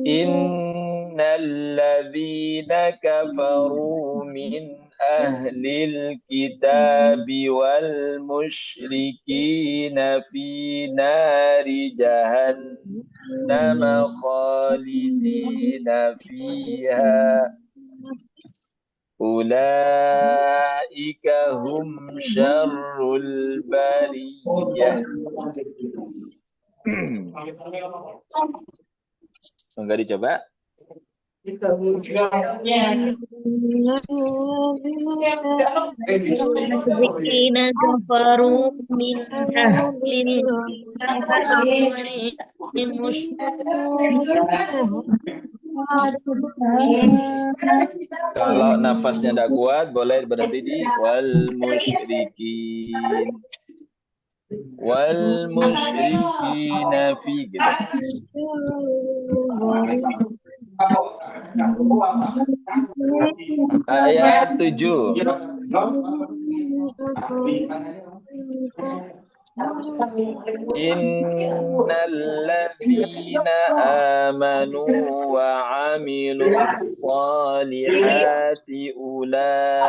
Innalladzina kafaru min ahlil kitabi wal musyrikina fi nari jahannam khalidina fiha. Ulaika hum syarrul bariyah. Enggak dicoba? Alladzina kafaru min ahlil Kalau nafasnya tidak kuat, boleh berhenti di wal musyrikin. Wal musyrikina fi gitu. Ayat 7. Innalladzina amanu wa amilus salihati ulaika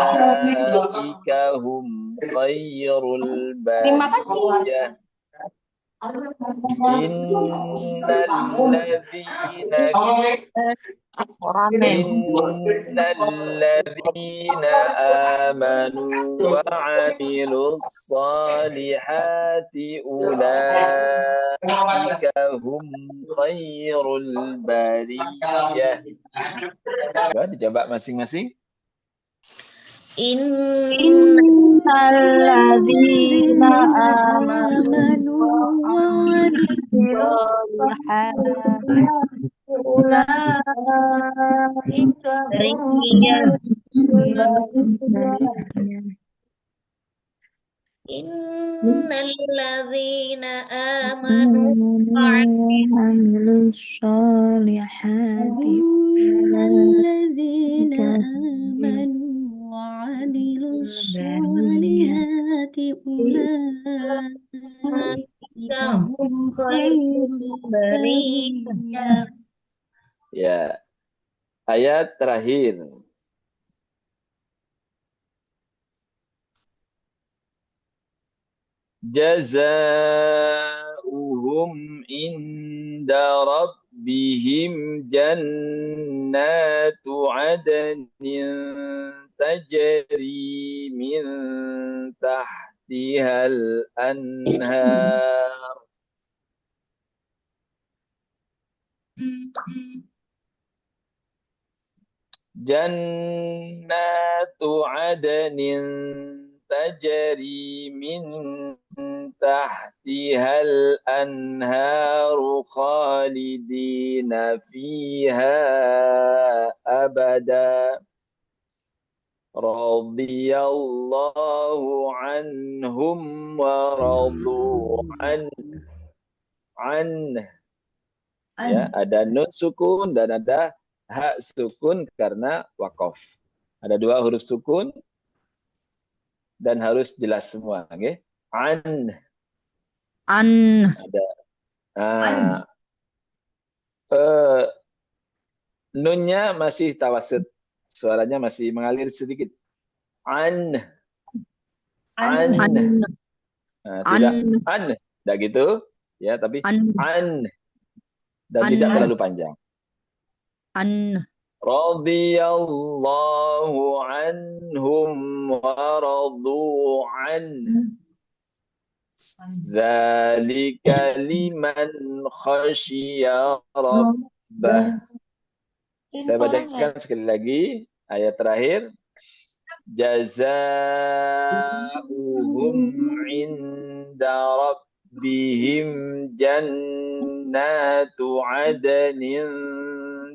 hum khairul bariyah. Innalladzina amanu wa amilus salihati ulaika hum khairul bariyah. Coba dicoba masing-masing. Innalladzina amanu wa amilus ulaika Innalladzina amanu wa amilus salihati ulaika hum khairul bariyah. Ya. Ayat terakhir. Jazaa'uhum inda rabbihim jannatu adnin tajri min tahtihal anhar. Jannatu adnin tajri min tahtihal anharu khalidina fiha abada. Radiyallahu anhum wa radu an. Ya, ada nun sukun dan ada hak sukun karena wakaf. Ada dua huruf sukun dan harus jelas semua, okay? An. Ada. Nunnya masih tawassut. Suaranya masih mengalir sedikit. An. Tidak an. Tidak gitu. Ya, tapi an. Dan tidak terlalu panjang. Radiyallahu anhum wa radu an. Zalika liman khasyiya rabbah. Saya bacakan sekali lagi ayat terakhir. Jazaa'uhum 'inda rabbihim jannatu 'adnin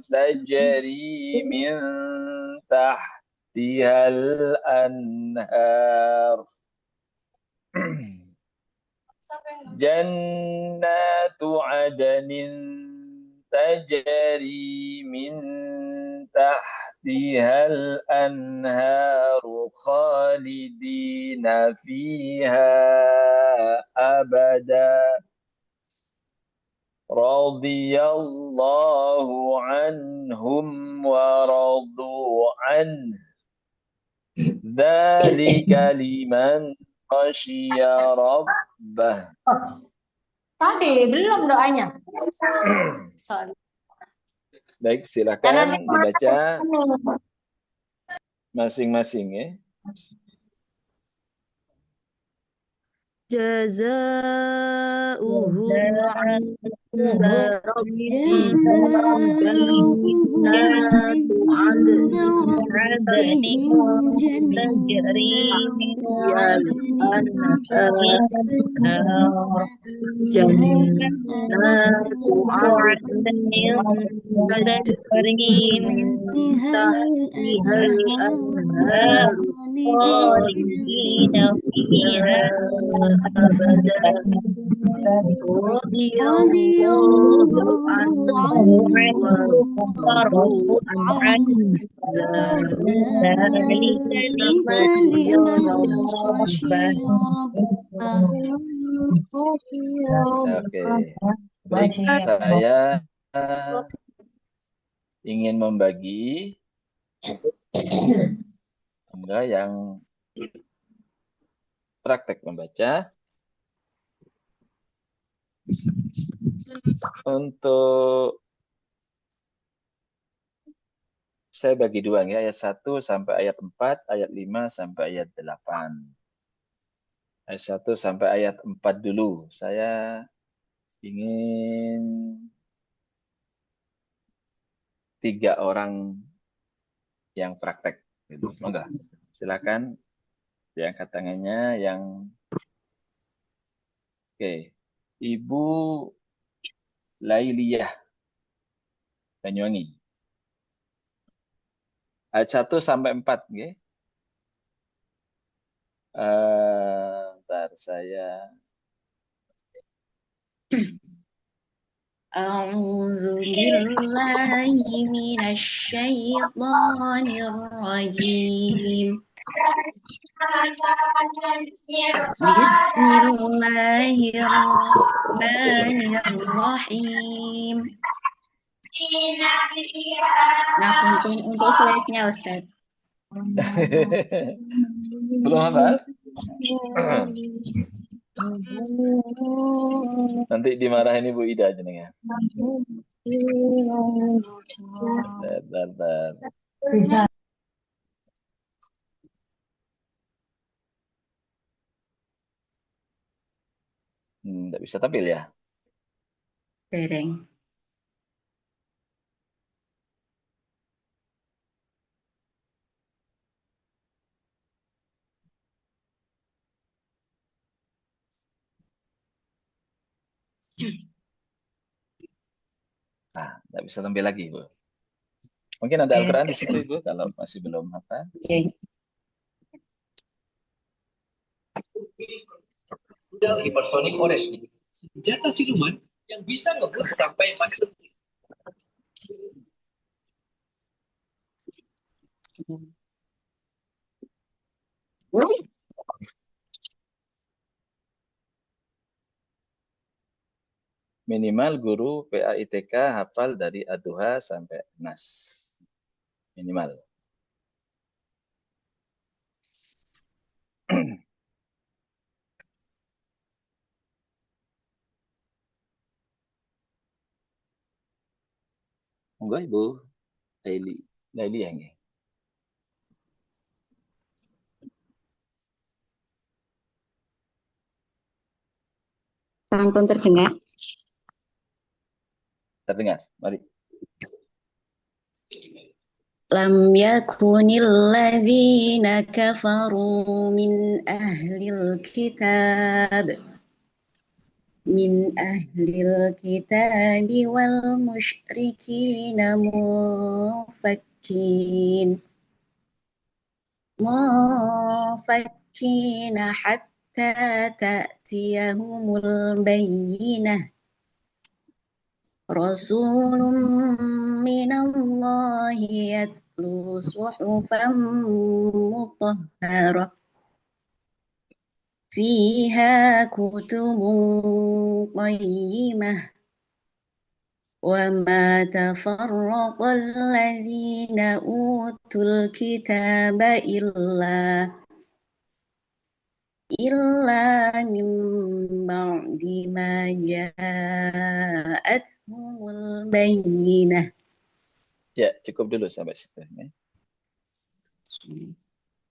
tajri min tahtihal anhar. Jannatu 'adnin tajri min tahtihal anharu khalidina fiha abada. Radiyallahu anhum wa radu an. Dzalika liman khasyiya rabbah. Tadi belum doanya. Sorry. Baik, silakan dibaca masing-masing ya. Jazaa'uhum 'inda rabbihim Oke, baik, saya ingin membagi enggak yang praktek membaca. Untuk saya bagi dua ya, ayat 1 sampai ayat 4, ayat 5 sampai ayat 8. Ayat 1 sampai ayat 4 dulu. Saya ingin 3 orang yang praktek. Gitu. Enggak. Silakan diangkat tangannya yang oke. Ibu Lailiyah Banyuwangi. Ayat 1 sampai 4, nggih. Bentar saya. A'udzu billahi minasy syaithanir rajim. Bismillahirrahmanirrahim. Nah, untuk slide-nya Ustaz. Belum hafal? Nanti dimarahin Ibu Ida jenengan. Bentar. Bisa. Nggak bisa tampil ya? Dereng. Nggak bisa tampil lagi, Bu. Mungkin ada Al-Quran di situ, Ibu, kalau masih belum hafal. Rudal hipersonik orange, senjata siluman yang bisa ngebut sampai maksimal. Minimal guru PAITK hafal dari Ad-Duha sampai Nas. Minimal. Monggo Ibu Laili yang nggih. Sampun terdengar? Terdengar, mari. Lam yakunil ladzina kafaru min ahlil kitab wal musyrikina mufakin hatta ta'tiyahumul bayyinah. Rasulun minallahi yatlu suhufan mutahharah fiha kutubun qayyimah wa ma tafarraqal ladzina utul kitaba illa min ba'di ma ja'atuhumul bayyinah. Ya, cukup dulu sampai situ. Ya.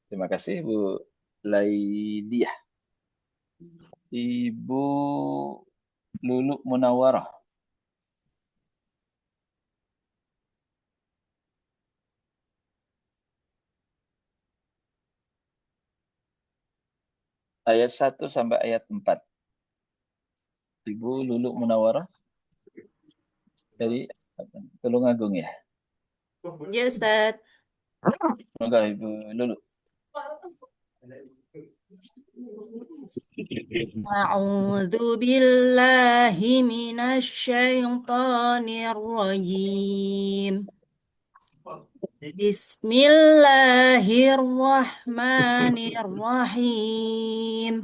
Terima kasih Bu Laidiah. Ibu Lulu Munawwarah. Ayat 1 sampai ayat 4. Ibu Lulu Munawwarah dari Tulungagung ya? Ya, Ustaz. Semoga Ibu Lulu. A'udzu billahi minasy syaithanir rajim. Bismillahirrahmanirrahim.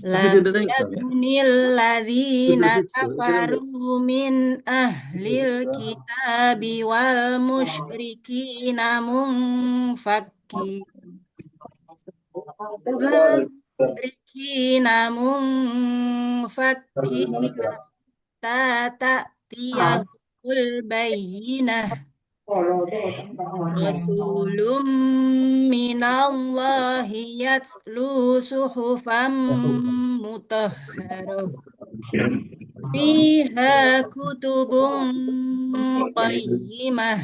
Lam yakunil ladzina kafaru min ahlil kitabi wal musyrikina munfakkina ta'tiyahul bayyinah. Rasulun minallahi yatlu suhufan mutahharah fiha kutubun qayyimah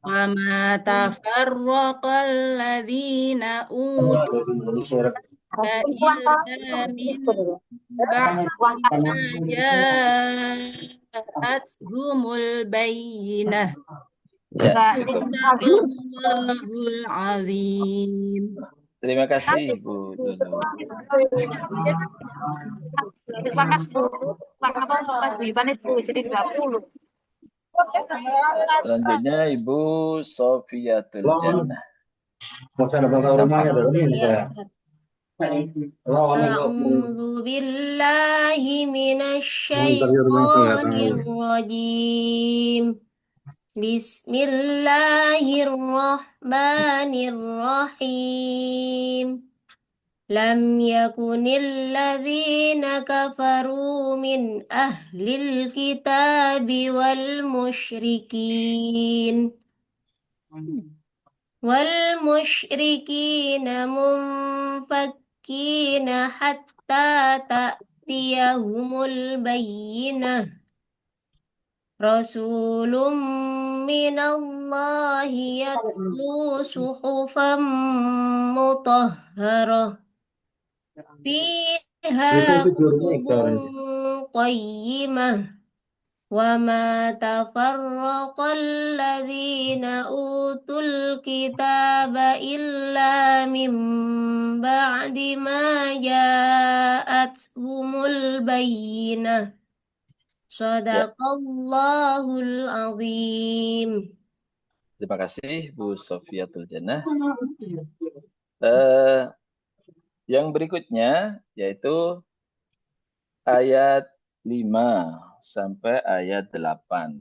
wa ma tafarraqal ladzina utul illa min ba'di ma ja'atuhumul bayyinah. Sadaqallahul azim. Terima kasih Bu Lulu. Selanjutnya Ibu Sofiatul Jannah. A'udzu billahi minasy syaithanir rajim. Bismillahirrahmanirrahim. Lam yakunil ladzina kafaru min ahlil kitabi wal musyrikin munfakkina hatta ta'tiyahumul bayyinah. Rasulun minallahi yatlu suhufan mutahharah fiha kutubun qayyimah وما تفرق الذين أوتوا الكتاب إلا من بعد ما جاءتهم البينة Ya, Sadaqallahul azim. terima kasih Bu Sofiatul Jannah. Eh, yang berikutnya yaitu ayat 5 sampai ayat 8.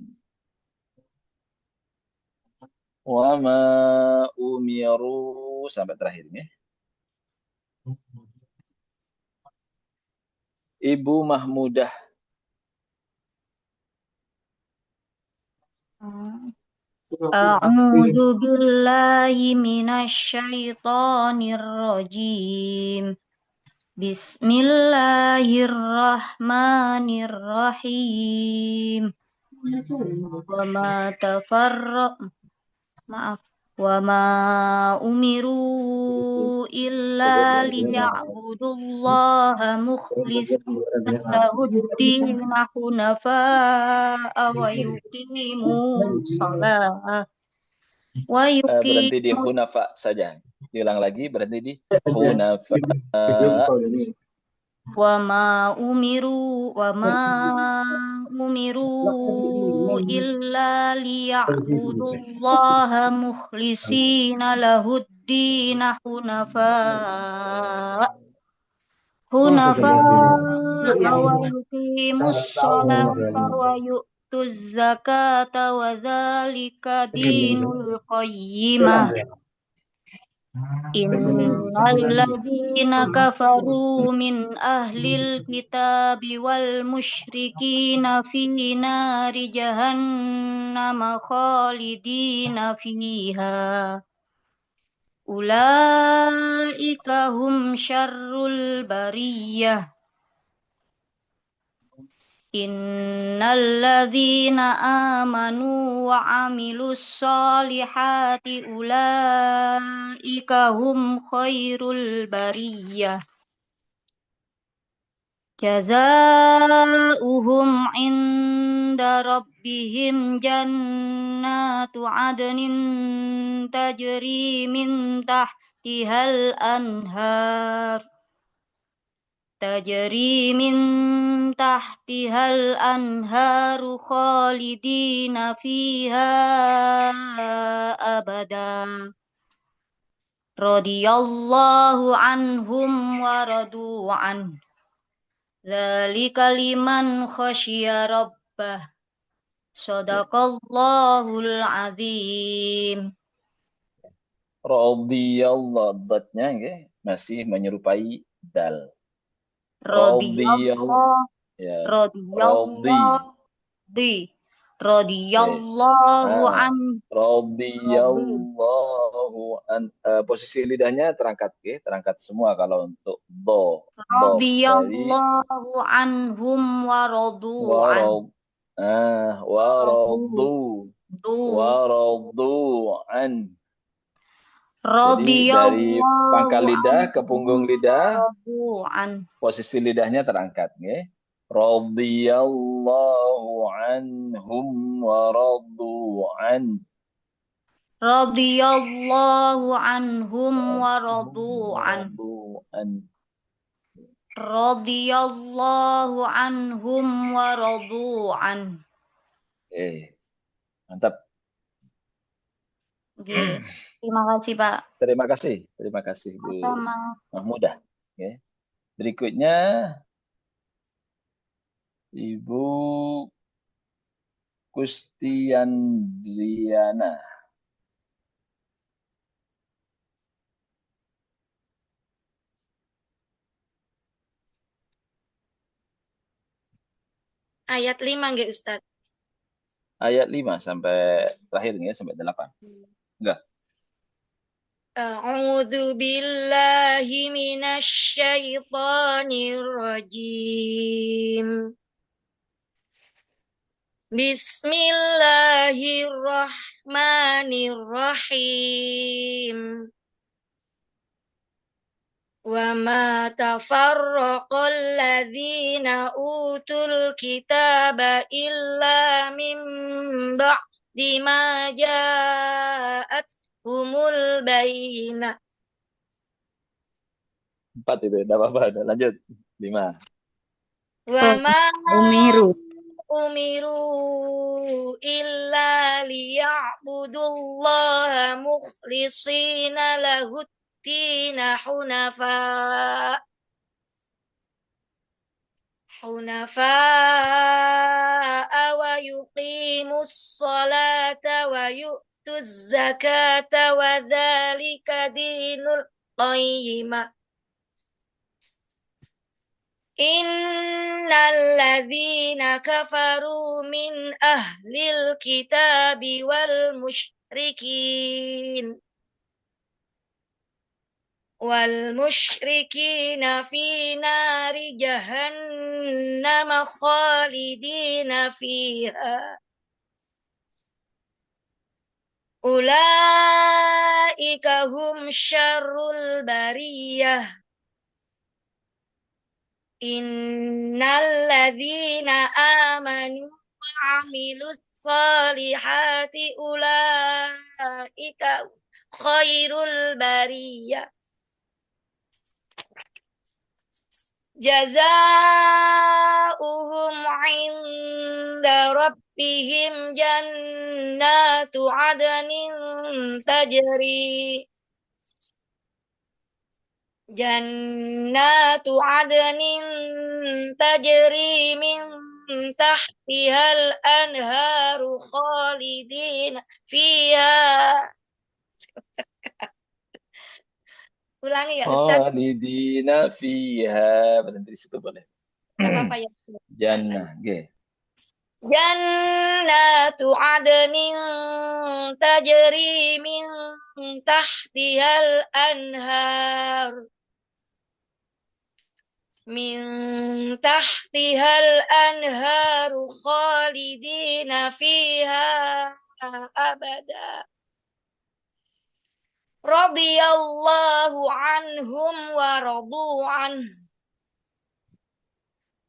Wa ma umiru sampai terakhir ini. Ibu Mahmudah. A'udzu billahi minasyaitonir rajim. Bismillahirrahmanirrahim. Wa ma umiru illa liya'budullaha mukhlishina lahuddin hunafa'a wa yuqimus shalah Berhenti di hunafa saja. Diulang lagi, berhenti di hunafa. wa ma umiru illa liya'budullaha mukhlishina lahuddin hunafa'a wa yuqimus sholata wa yu'tuz zakata wa dzalika dinul qayyimah. Innal ladzina kafaru min ahlil kitabi wal musyrikina fi nari jahannam khalidina fiha. Ulaika hum syarrul bariyah. Innal ladzina amanu wa amilus solihati ulaika hum khairul bariyah. Jazaohum inda rabbihim jannatu adnin tajri min tahtihal anhar. Tajri min tahtihal anharu khalidina fiha abada. Radiyallahu anhum wa radu an. Dzalika liman khasyiya rabbah. Shadaqallahul azim. Radiyallahu, dotnya masih menyerupai dal. Radiyallahu an. Posisi lidahnya terangkat, terangkat semua kalau untuk do. Radiyallahu anhum wa radu an. Wa radu an. Jadi dari pangkal lidah ke punggung lidah, posisi lidahnya terangkat. Radiyallahu anhum wa radu an. Radiyallahu anhum wa radu an. Radiyallahu anhum wa radu an. Mantap. Terima kasih, Pak. Terima kasih Bu Mahmudah. Berikutnya Ibu Kustiandriana. Ayat 5 nggih Ustaz? Ayat 5 sampai terakhir sampai 8. Enggak. A'udzu billahi minasy syaithanir rajim. Bismillahirrahmanirrahim. وما تفرق الذين أوتوا الكتاب إلا من بعد ما جاءتهم البينة. 4 itu, tidak apa-apa. Lanjut. 5. وما Umiru إلا ليعبدوا الله مخلصين له الدين حنفاء ويقيموا الصلاة ويؤتوا الزكاة وذلك دين القيمة. إن الذين كفروا من أهل الكتاب والمشركين في نار جهنم خالدين فيها أولئك هم شر البرية إن الذين آمنوا وعملوا الصالحات أولئك خير البرية جزاؤهم عند ربهم جنات عدن تجري من تحتها الأنهار خالدين فيها. Ulangi ya Ustaz. Khalidina fiha. Berhenti di situ boleh. Apa ya? Jannah. Oke. Jannatu adnin tajri min tahtihal anhar. Min tahtihal anharu khalidina fiha abada. Radiyallahu anhum wa radu an.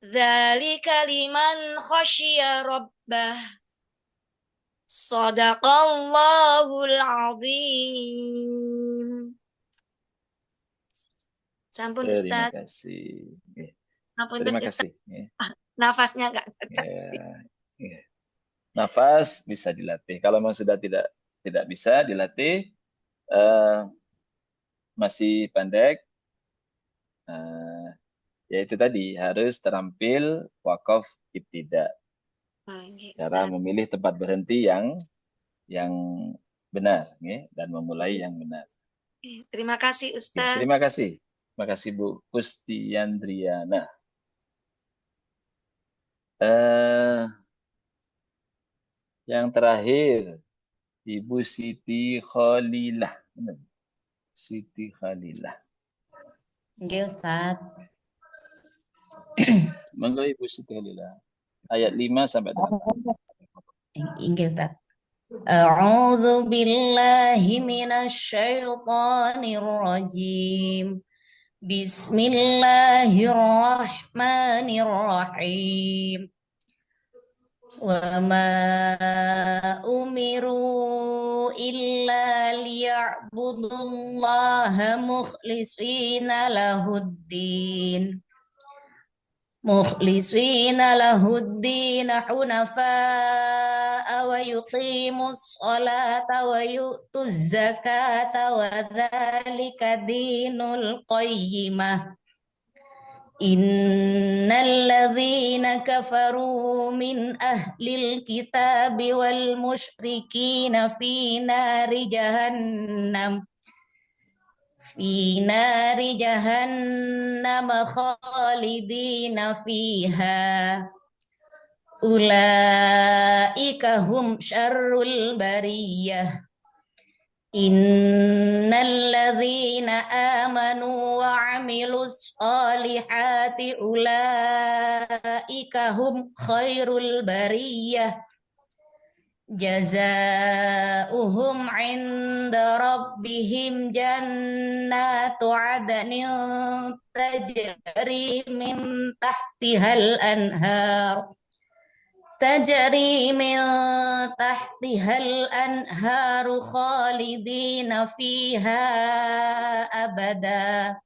Dzalika liman khasyiya rabbah. Shadaqallahul azim. Sampun Terima Ustaz. kasih. Terima kasih. Nafasnya enggak Ya. Nafas bisa dilatih. Kalau memang sudah tidak bisa dilatih, masih pendek, yaitu tadi harus terampil wakaf ibtida. Cara memilih tempat berhenti yang benar, dan memulai yang benar. Terima kasih Ustaz. Terima kasih. Terima kasih Bu Kustiyandriana. Yang terakhir Ibu Siti Khalilah. Siti Khalilah. Oke, Ustaz. Monggo Ibu Siti Khalilah. Ayat 5 sampai 8. Oke, Ustaz. A'udzu billahi minasyaitonir rajim. Bismillahirrahmanirrahim. Wa ma umiru illa liya'budullaha mukhlishina lahuddin hunafa'a wa yuqimus salata wa yu'tuz zakata wa dzalika dinul qayyimah. Innal ladzina kafaru min ahlil kitabi wal musyrikina fi nari jahannam khalidina fiha ulaika hum syarrul bariyah. Innal ladzina amanu wa 'amilus solihati ulaika hum khairul bariyah جزاؤهم عند ربهم جنات عدن تجري من تحتها الأنهار خالدين فيها أبدا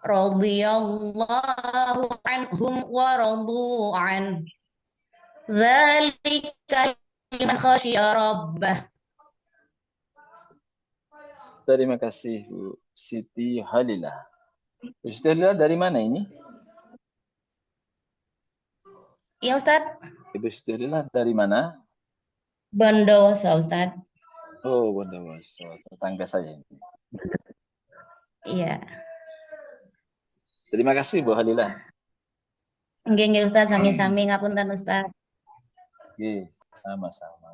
رضي الله عنهم ورضوا عنه ذلك liman khasyiya rabbah. Terima kasih Bu Siti Halilah. Bu Siti Halilah dari mana ini? Iya Ustaz. Ibu Siti Halilah dari mana? Bondowoso Ustaz. Oh, Bondowoso, tetangga saya ini. Iya. Terima kasih Bu Halilah. Nggih Ustaz, sami-sami ngapunten Ustaz. Oke, sama-sama.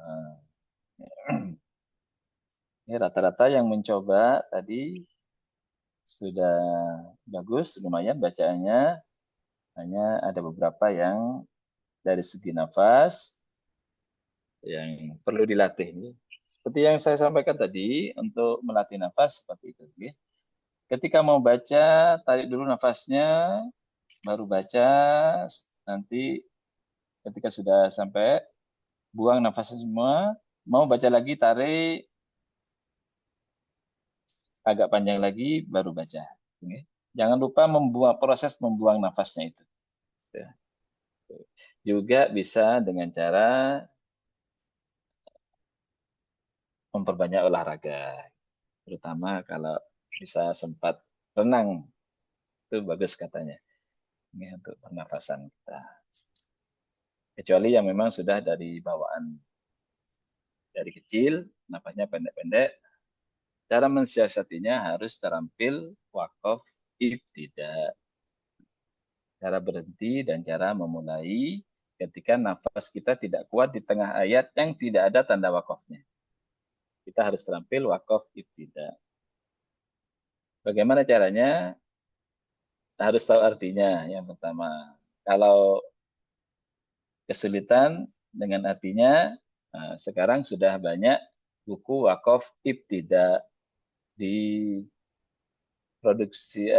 Ini rata-rata yang mencoba tadi sudah bagus, lumayan bacaannya. Hanya ada beberapa yang dari segi nafas yang perlu dilatih. Seperti yang saya sampaikan tadi, untuk melatih nafas seperti itu. Ketika mau baca, tarik dulu nafasnya, baru baca, nanti ketika sudah sampai, buang nafasnya semua, mau baca lagi, tarik, agak panjang lagi, baru baca. Jangan lupa proses membuang nafasnya itu. Juga bisa dengan cara memperbanyak olahraga. Terutama kalau bisa sempat renang. Itu bagus katanya. Ini untuk pernafasan kita. Kecuali yang memang sudah dari bawaan. Dari kecil, nafasnya pendek-pendek. Cara mensiasatinya harus terampil wakaf ibtidah. Cara berhenti dan cara memulai ketika nafas kita tidak kuat di tengah ayat yang tidak ada tanda wakafnya. Kita harus terampil wakaf ibtidah. Bagaimana caranya? Harus tahu artinya yang pertama. Kalau kesulitan dengan artinya, sekarang sudah banyak buku wakaf ibtidah di produksi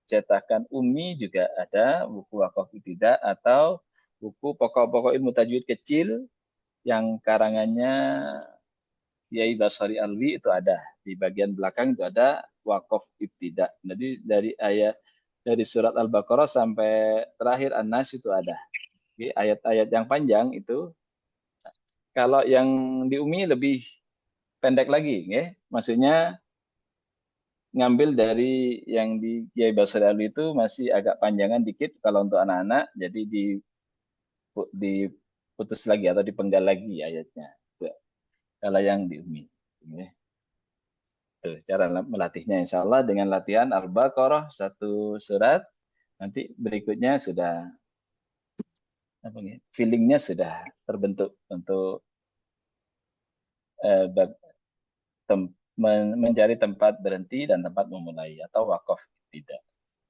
cetakan Umi juga ada buku wakaf ibtidah atau buku pokok-pokok ilmu tajwid kecil yang karangannya Kiai Basari Alwi itu ada. Di bagian belakang itu ada wakaf ibtidah. Jadi dari surat Al-Baqarah sampai terakhir An-Nas itu ada. Ayat-ayat yang panjang itu, kalau yang di Umi lebih pendek lagi, maksudnya ngambil dari yang di Kiai Basri Alwi itu masih agak panjangan dikit kalau untuk anak-anak, jadi diputus lagi atau dipenggal lagi ayatnya. Kalau yang di Umi. Tuh, cara melatihnya insya Allah dengan latihan Al-Baqarah satu surat, nanti berikutnya sudah feelingnya sudah terbentuk untuk mencari tempat berhenti dan tempat memulai atau wakaf tidak.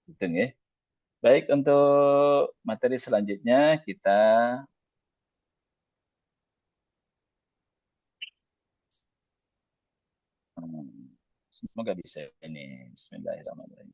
Gitu ya. Baik, untuk materi selanjutnya kita semoga bisa ini. Bismillahirrahmanirrahim.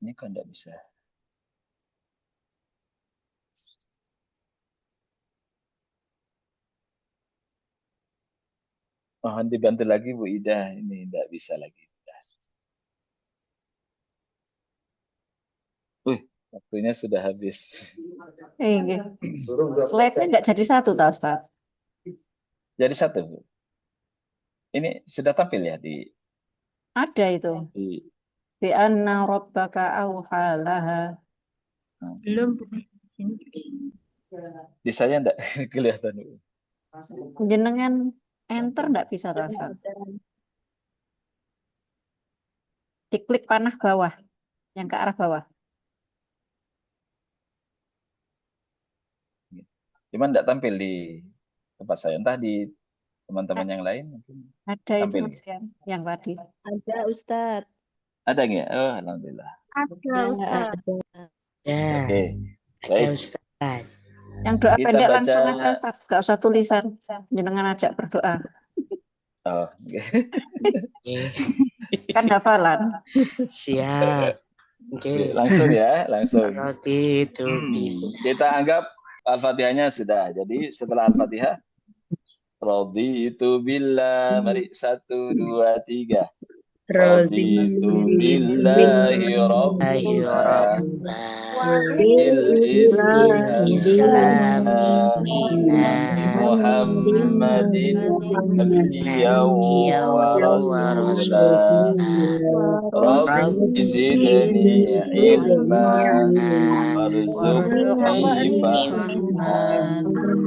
Ini kok enggak bisa. Mohon dibantu lagi Bu Ida, ini enggak bisa lagi. Waktunya sudah habis. Iya. Slide-nya enggak jadi satu, tak Ustaz? Jadi satu, Bu. Ini sudah tampil ya di... Ada itu. Bi anna rabbaka awhalaha. Belum bukan di sini. Di saya enggak kelihatan. Jenengan enter enggak bisa rasa. Diklik panah bawah, yang ke arah bawah. Cuman enggak tampil di tempat saya, entah di teman-teman yang lain. Ada itu Tampil. Mas yang tadi. Ada Ustadz. Ada nggak? Oh, alhamdulillah. Ada Ustaz. Ya, Oke, ada baik. Ustaz. Yang doa Kita pendek baca. langsung aja Ustaz, nggak usah tulisan. Jenengan ajak berdoa. Oh, Kan hafalan. Siap. Oke. langsung ya, langsung. Roti itu Kita anggap Al-Fatihahnya sudah. Jadi setelah Al-Fatihah, Raditu billah. Mari 1, 2, 3. Raditu billahi rabba bil Islam Muhammadin nabiyyan wa rasulah. Rabbi zidni ilma warzuqni fahma.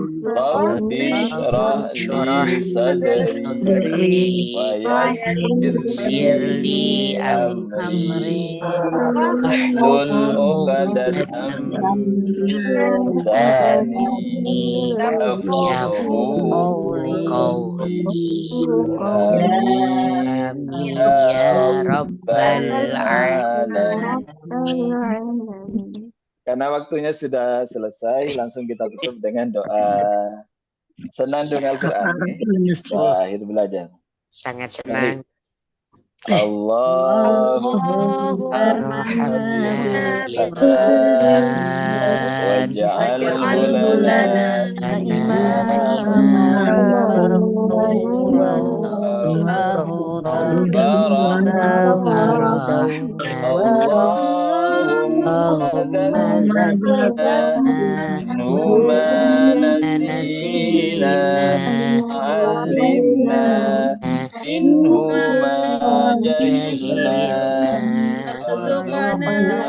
Rabbi shrah li sadri wa yassir li amri wahlul 'uqdatam min lisani yafqahu qawli. Amin ya rabbal alamin. Karena waktunya sudah selesai, langsung kita tutup dengan doa senandung Al-Quran. Akhir belajar. sangat senang. Allahumma waj'alhu lana Numa nasina alimna minhuma jahilna warzuqna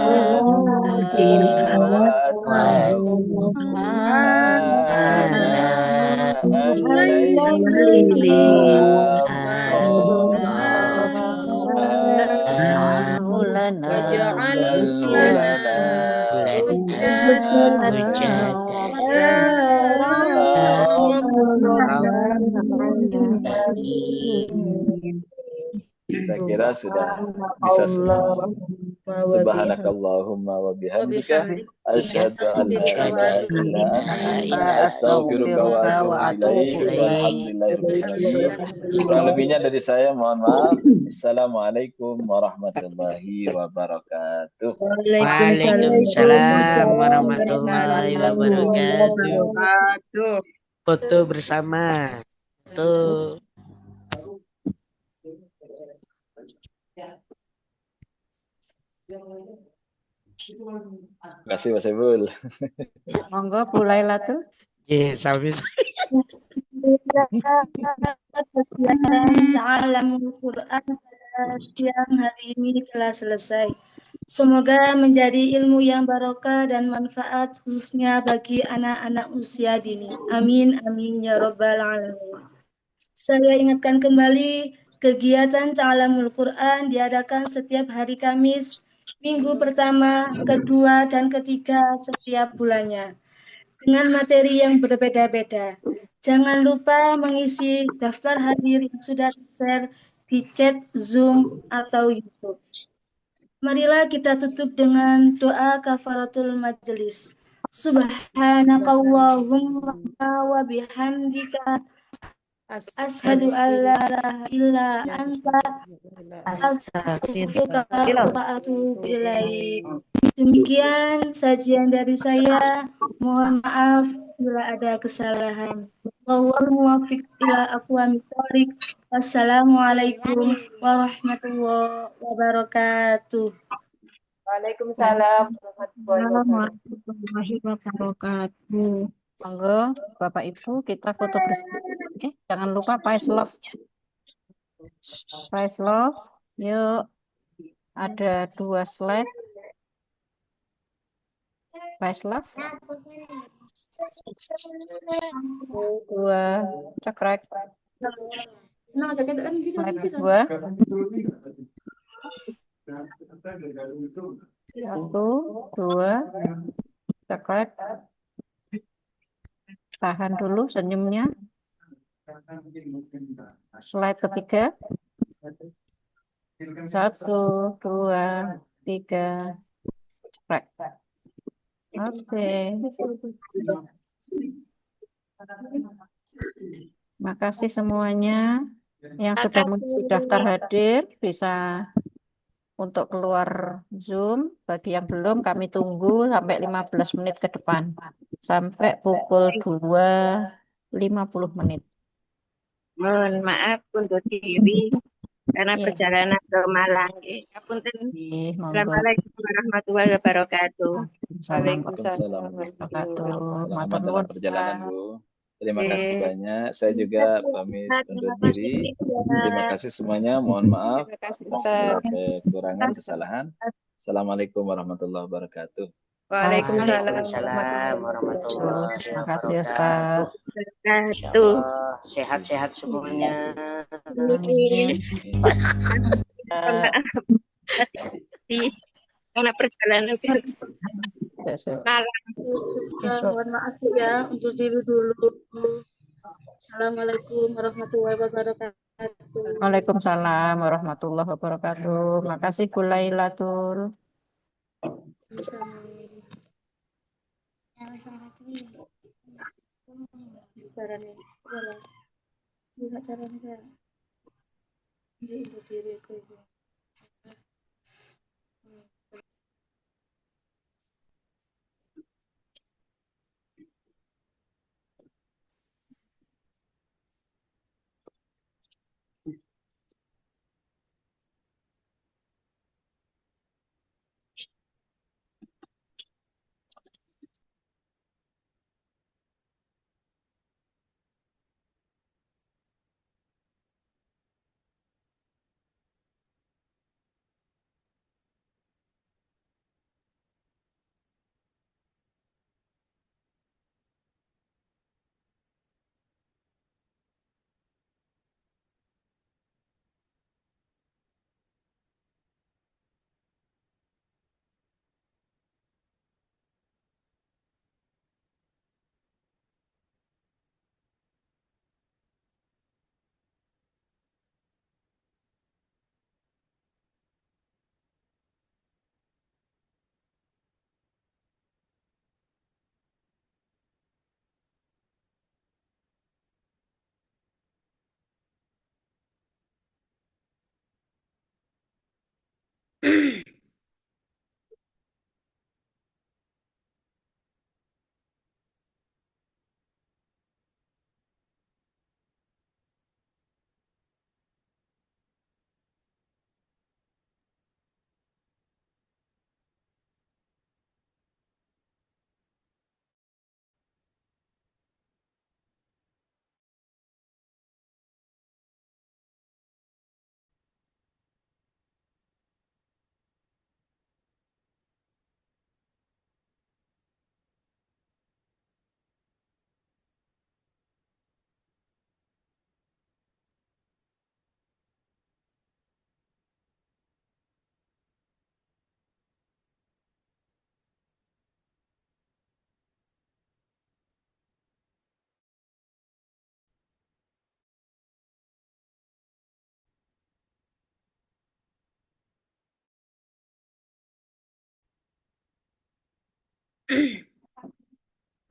Saya kira sudah bisa semua. Subhanakallahumma wa bihamdika asyhadu an la ilaha illa anta astaghfiruka wa atubu ilaik. Walhamdulillahirabbil alamin. Kurang lebihnya dari saya mohon maaf. Assalamualaikum warahmatullahi wabarakatuh. Waalaikumsalam warahmatullahi wabarakatuh. Foto bersama. Foto. Terima kasih Mas Ebul. Monggo Bu Laila tuh. Sampai Alamul Quran siang hari ini telah selesai. Semoga menjadi ilmu yang barokah dan manfaat khususnya bagi anak-anak usia dini. Amin, amin ya rabbal alamin. Saya ingatkan kembali, kegiatan Ta'alamul Quran diadakan setiap hari Kamis, minggu pertama, kedua, dan ketiga setiap bulannya, dengan materi yang berbeda-beda. Jangan lupa mengisi daftar hadir yang sudah di-share di chat Zoom atau YouTube. Marilah kita tutup dengan doa kafaratul majelis. Subhanakallahumma wa bihamdika asyhadu an la ilaha illa anta astaghfiruka wa atubu ilaik. Demikian sajian dari saya. Mohon maaf bila ada kesalahan. Wallahul muwaffiq ila aqwamit thoriq. Wassalamualaikum warahmatullahi wabarakatuh. Waalaikumsalam Warahmatullahi wabarakatuh. Monggo Bapak Ibu kita foto bersama. Jangan lupa Pais Love. Pais Love. Yuk. Ada 2 slide. Paislaf. 2, cekrek. Nah, sakit kan gitu Slide gitu. 2. 1, 2, cekrek. Tahan dulu senyumnya. Slide ketiga. 1, 2, 3, cekrek. Oke. Makasih semuanya yang sudah mengisi daftar hadir, bisa untuk keluar Zoom. Bagi yang belum, kami tunggu sampai 15 menit ke depan. Sampai pukul 2.50 menit. Mohon maaf untuk diri karena Iya. perjalanan ke Malang. Ngapunten. Monggo. Assalamualaikum warahmatullahi wabarakatuh. Waalaikumsalam Wabarakatuh. Selamat dalam perjalanan, Bu. Terima kasih banyak. Saya juga pamit undur diri. Terima kasih semuanya. Mohon maaf Terima kasih, atas Ustaz. segala kekurangan, kesalahan. Assalamualaikum warahmatullahi wabarakatuh. Waalaikumsalam Waalaikumsalam warahmatullahi Terima kasih, wabarakatuh. Ustaz. Insyaallah sehat-sehat semuanya. Amin. Karena perjalanan ke Malang. Mohon maaf ya, untuk diri dulu. Assalamualaikum warahmatullahi wabarakatuh. Waalaikumsalam warahmatullahi wabarakatuh. Makasih Bu Lailatul.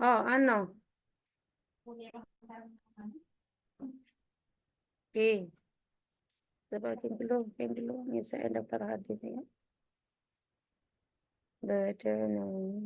Oh, Oke. Coba yang dulu. Ini saya daftar hadirnya. Download.